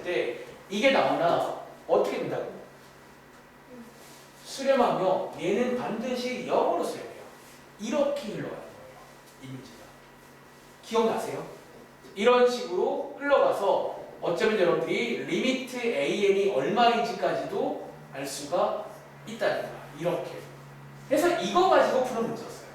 때 이게 나오나 어떻게 된다고? 수렴하며 얘는 반드시 0으로 수렴해요. 이렇게 흘러가는 거예요. 이 문제가. 기억나세요? 이런 식으로 흘러가서 어쩌면 여러분들이 리미트 AN이 얼마인지까지도 알 수가 있다는 거야. 이렇게. 그래서 이거 가지고 푸는 문제였어요.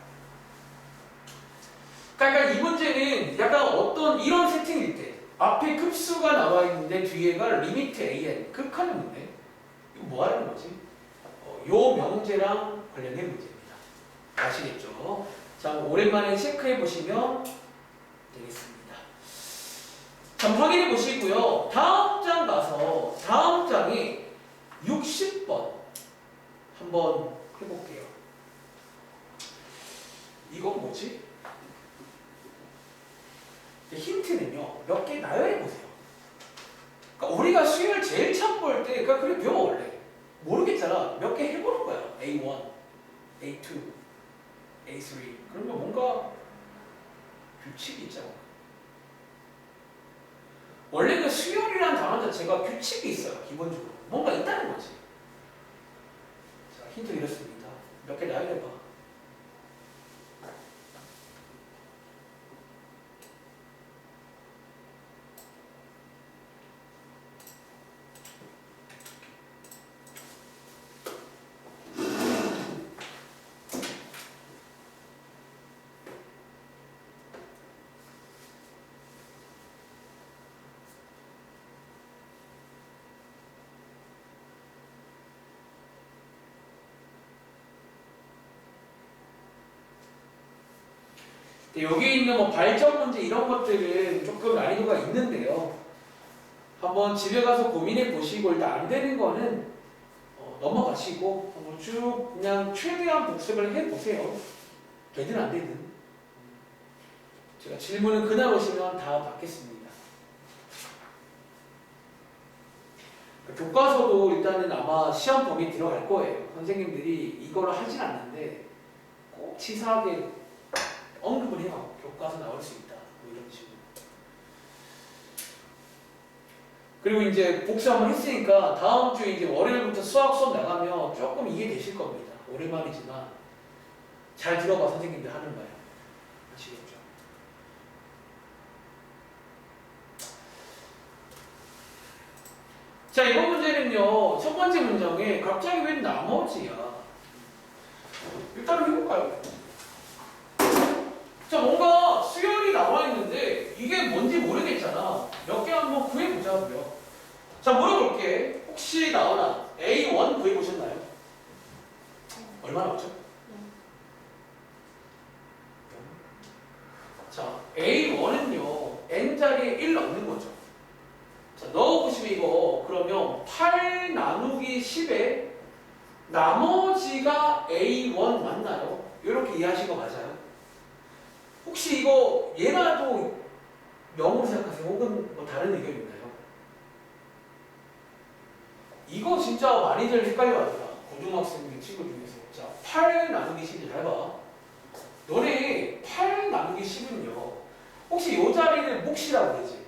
그러니까 이 문제는 약간 어떤 이런 세팅일 때 앞에 급수가 나와 있는데 뒤에가 리미트 an 극한의 문제. 이거 뭐 하는 거지? 요 명제랑 관련된 문제입니다. 아시겠죠? 자, 오랜만에 체크해 보시면 되겠습니다. 자, 확인해 보시고요. 다음 장 가서 다음 장에 60번 한번 해볼게요. 이건 뭐지? 힌트는요, 몇 개 나열해 보세요. 그러니까 우리가 수열 제일 처음 볼 때, 그러니까 그래 배워 원래. 모르겠잖아. 몇 개 해보는 거야. A1, A2, A3. 그러면 뭔가 규칙이 있잖아. 원래는 수열이라는 단어 자체가 규칙이 있어요. 기본적으로. 뭔가 있다는 거지. 자, 힌트 이렇습니다. 몇 개 나열해봐. 여기 있는 뭐 발전 문제 이런 것들은 조금 난이도가 있는데요. 한번 집에 가서 고민해 보시고 일단 안 되는 거는 넘어가시고 한번 쭉 그냥 최대한 복습을 해 보세요. 되든 안 되든. 제가 질문은 그날 오시면 다 받겠습니다. 교과서도 일단은 아마 시험 범위에 들어갈 거예요. 선생님들이 이거를 하진 않는데 꼭 치사하게 언급을 해요. 교과서 나올 수 있다. 뭐 이런 식으로. 그리고 이제 복수 한번 했으니까 다음 주에 이제 월요일부터 수학 수업 나가면 조금 이해되실 겁니다. 오랜만이지만 잘 들어봐 선생님들 하는 말. 아시겠죠? 자, 이번 문제는요. 첫 번째 문장에 갑자기 웬 나머지야. 일단 해볼까요? 자, 뭔가 수열이 나와 있는데 이게 뭔지 모르겠잖아. 몇 개 한번 구해보자고요. 자, 물어볼게. 혹시 나오나 A1 구해보셨나요? 얼마 나오죠? 자, A1은요. N자리에 1 넣는 거죠. 자, 넣어보시면 이거 그러면 8 나누기 10에 나머지가 A1 맞나요? 이렇게 이해하신 거 맞아요? 혹시 이거 얘라도 0으로 생각하세요? 혹은 뭐 다른 의견 있나요? 이거 진짜 많이들 헷갈려 하더라. 고등학생 친구 중에서. 자, 8 나누기 10이 잘 봐. 너네 8 나누기 10은요. 혹시 이 자리를 몫이라고 그러지?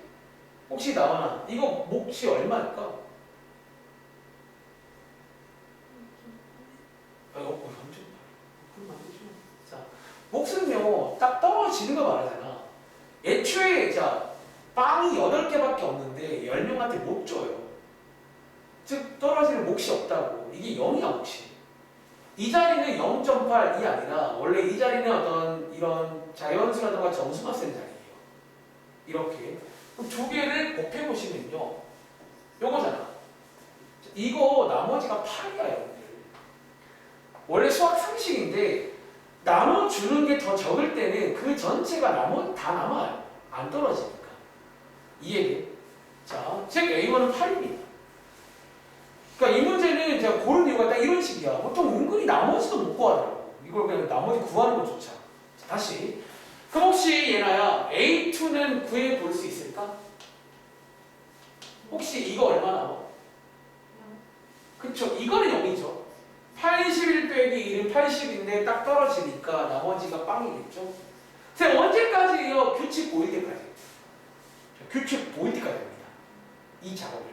혹시 나와나? 이거 몫이 얼마일까? 완전 그럼 안 되죠. 자, 몫은요, 딱 떨어지는 거 말하잖아. 애초에, 자, 빵이 8개밖에 없는데 10명한테 못 줘요. 즉, 떨어지는 몫이 없다고. 이게 0이야, 몫이. 이 자리는 0.8이 아니라, 원래 이 자리는 어떤 이런 자연수라든가 정수가 쓴 자리예요. 이렇게. 그럼 두 개를 곱해보시면요. 요거잖아. 이거 나머지가 8이야, 여러분들. 원래 수학 상식인데, 나눠주는 게 더 적을 때는 그 전체가 다 남아요. 안 떨어지니까. 이해돼? 자, 즉 A1은 8입니다. 그러니까 이 문제는 제가 고른 이유가 딱 이런 식이야. 보통 은근히 나머지도 못 구하더라고. 이걸 그냥 나머지 구하는 것조차. 자, 다시. 그럼 혹시 얘나야 A2는 구해 볼 수 있을까? 혹시 이거 얼마 나와? 그쵸? 이거는 0이죠. 81 빼기 1은 80인데 딱 떨어지니까 나머지가 빵이겠죠? 자, 언제까지요? 규칙 보일 때까지. 규칙 보일 때까지 합니다. 이 작업을.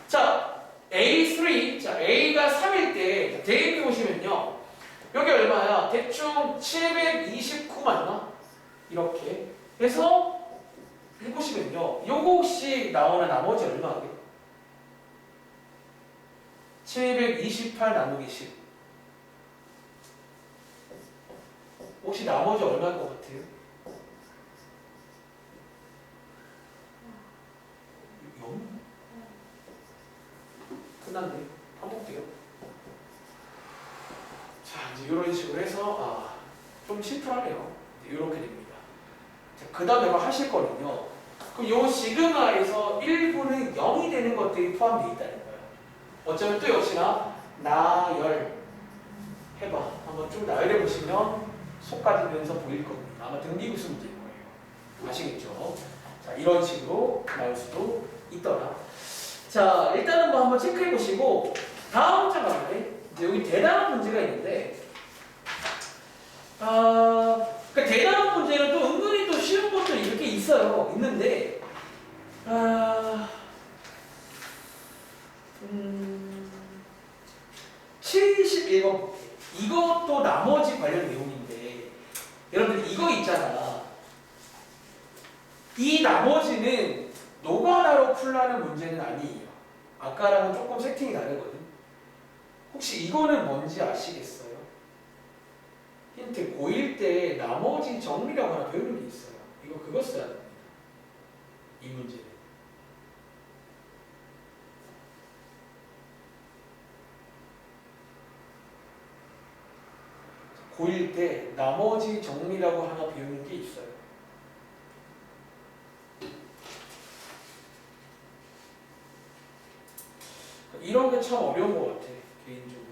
자, A3. 자, A가 3일 때 대입해 보시면요. 여기 얼마야? 대충 729 맞나? 이렇게 해서 해보시면요. 요거 혹시 나오는 나머지 얼마게? 728 나누기 10. 혹시 나머지 얼마일 것 같아요? 0? 끝났네. 한번 볼게요. 자, 이제 이런 식으로 해서 좀 심플하네요. 이렇게 됩니다. 자, 그 다음에 뭐 하실 거는요. 그럼 요 시그마에서 일부는 0이 되는 것들이 포함되어 있다는 거예요. 어쩌면 또 역시나 나열 해봐. 한번 좀 나열해 보시면 속까지면서 보일 겁니다. 아마 등기구수 문제일 거예요. 아시겠죠? 자, 이런 식으로 나올 수도 있더라. 자, 일단은 뭐 한번 체크해 보시고 다음 장 가는데 이제 여기 대단한 문제가 있는데 그러니까 대단한 문제는 또 은근히 또 쉬운 것도 이렇게 있어요. 있는데 71번 이것도 나머지 관련 내용인데 여러분들 이거 있잖아. 이 나머지는 노가다로 풀라는 문제는 아니에요. 아까랑은 조금 세팅이 다르거든. 혹시 이거는 뭔지 아시겠어요? 힌트 고1 때 나머지 정리라고 하나 배우는 게 있어요. 이거 그거 써야 됩니다. 이 문제는. 고1 때 나머지 정리라고 하나 배우는 게 있어요. 이런 게 참 어려운 것 같아, 개인적으로.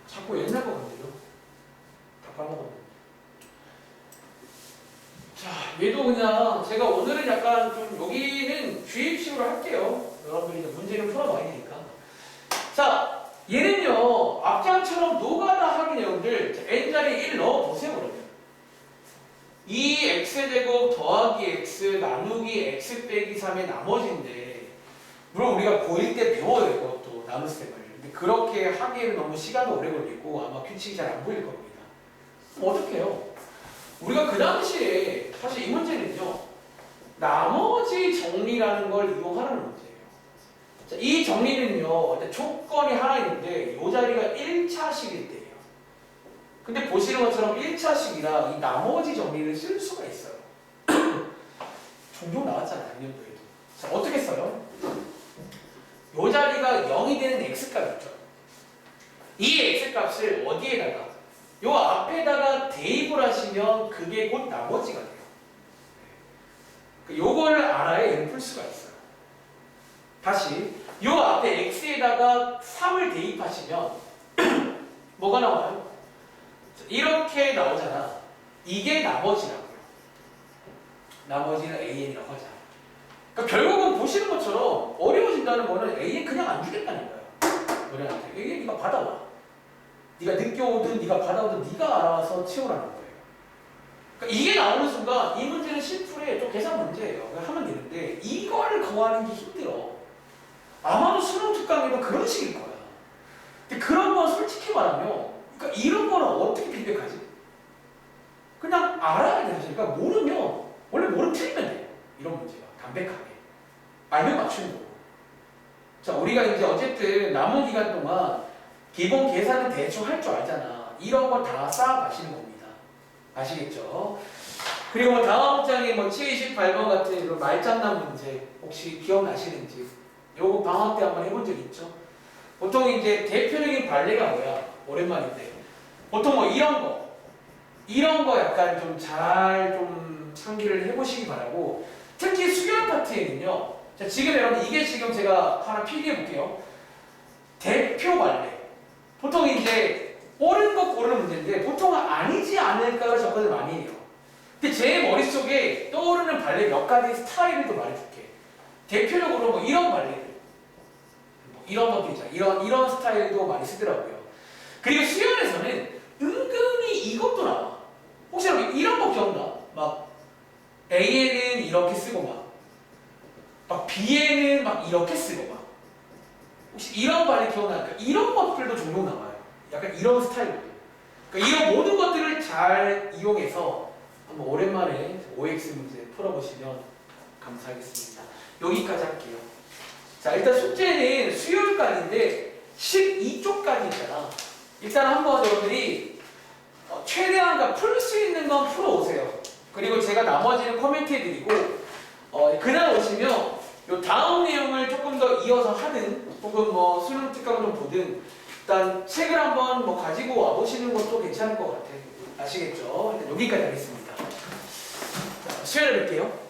자꾸 옛날 거 건드려. 다 까먹었네. 자, 얘도 그냥 제가 오늘은 약간 좀 여기는 주입식으로 할게요. 여러분들이 이제 문제를 풀어봐야 되니까. 자, 얘는요, 앞장처럼 노가다 하기 내용들 n자리에 1 넣어보세요, 그러면. 2x제곱 더하기 x 나누기 x 빼기 3의 나머지인데 물론 우리가 고1 때 배워요, 이것도 나눗셈을. 근데 그렇게 하기에는 너무 시간도 오래 걸리고 아마 규칙이 잘 안 보일 겁니다. 그럼 어떻게 해요? 우리가 그 당시에 사실 이 문제는요, 나머지 정리라는 걸 이용하라는 문제예요. 자, 이 정리는요, 일단 조건이 하나 있는데 이 자리가 1차식일 때예요. 근데 보시는 것처럼 1차식이라 이 나머지 정리를 쓸 수가 있어요. 종종 나왔잖아요, 작년도에도. 자, 어떻게 써요? 이 자리가 0이 되는 x값 있죠. 이 x값을 어디에다가? 이 앞에다가 대입을 하시면 그게 곧 나머지가 돼요. 요거를 알아야 얘를 풀 수가 있어요. 다시 이 앞에 x에다가 3을 대입하시면 뭐가 나와요? 이렇게 나오잖아. 이게 나머지라고요. 나머지는 an이라고 하자. 그러니까 결국은 보시는 것처럼 어려워진다는 거는 A에 그냥 안 주겠다는 거야. 너네한테. A 네가 받아와. 네가 늦게 오든 네가 받아오든 네가 알아서 채우라는 거예요. 그러니까 이게 나오는 순간 이 문제는 심플해. 좀 계산 문제예요. 그냥 하면 되는데 이걸 거하는 게 힘들어. 아마도 수능 특강에도 그런 식일 거야. 근데 그런 건 솔직히 말하면 그러니까 이런 거는 어떻게 비백하지? 그냥 알아야 돼. 그러니까 모르면 원래 모르면 틀리면 돼요. 이런 문제가. 담백하게. 알면 맞추는 거고. 자, 우리가 이제 어쨌든 남은 기간 동안 기본 계산은 대충 할 줄 알잖아. 이런 거 다 쌓아가시는 겁니다. 아시겠죠? 그리고 뭐 다음 장에 뭐 78번 같은 이런 말장난 문제 혹시 기억나시는지 요거 방학 때 한번 해본 적 있죠? 보통 이제 대표적인 발레가 뭐야? 오랜만인데 보통 뭐 이런 거 약간 좀 잘 좀 상기를 해보시기 바라고 특히 수련 파트에는요. 자, 지금 여러분 이게 지금 제가 하나 필기해 볼게요. 대표 발레. 보통 이제 옳은 거 고르는 문제인데 보통은 아니지 않을까를 접근을 많이 해요. 근데 제 머릿속에 떠오르는 발레 몇 가지 스타일을 또 말해줄게. 대표적으로 뭐 이런 발레들. 뭐 이런 것도 있잖아. 이런 스타일도 많이 쓰더라고요. 그리고 수련에서는 은근히 이것도 나와. 혹시 여러분 이런 거 기억나? 막 A에는 이렇게 쓰고 막 B에는 막 이렇게 쓰고 막 혹시 이런 발이 기억나니까 이런 것들도 종종 나와요. 약간 이런 스타일로. 그러니까 이런 모든 것들을 잘 이용해서 한번 오랜만에 OX 문제 풀어보시면 감사하겠습니다. 여기까지 할게요. 자, 일단 숙제는 수요일까지인데 12쪽까지 있잖아. 일단 한번 여러분들이 최대한 풀 수 있는 건 풀어오세요. 그리고 제가 나머지는 코멘트 해드리고 그날 오시면 요 다음 내용을 조금 더 이어서 하든 혹은 뭐 수능 특강을 좀 보든 일단 책을 한번 뭐 가지고 와보시는 것도 괜찮을 것 같아요. 아시겠죠? 일단 여기까지 하겠습니다. 자, 수요일에 뵐게요.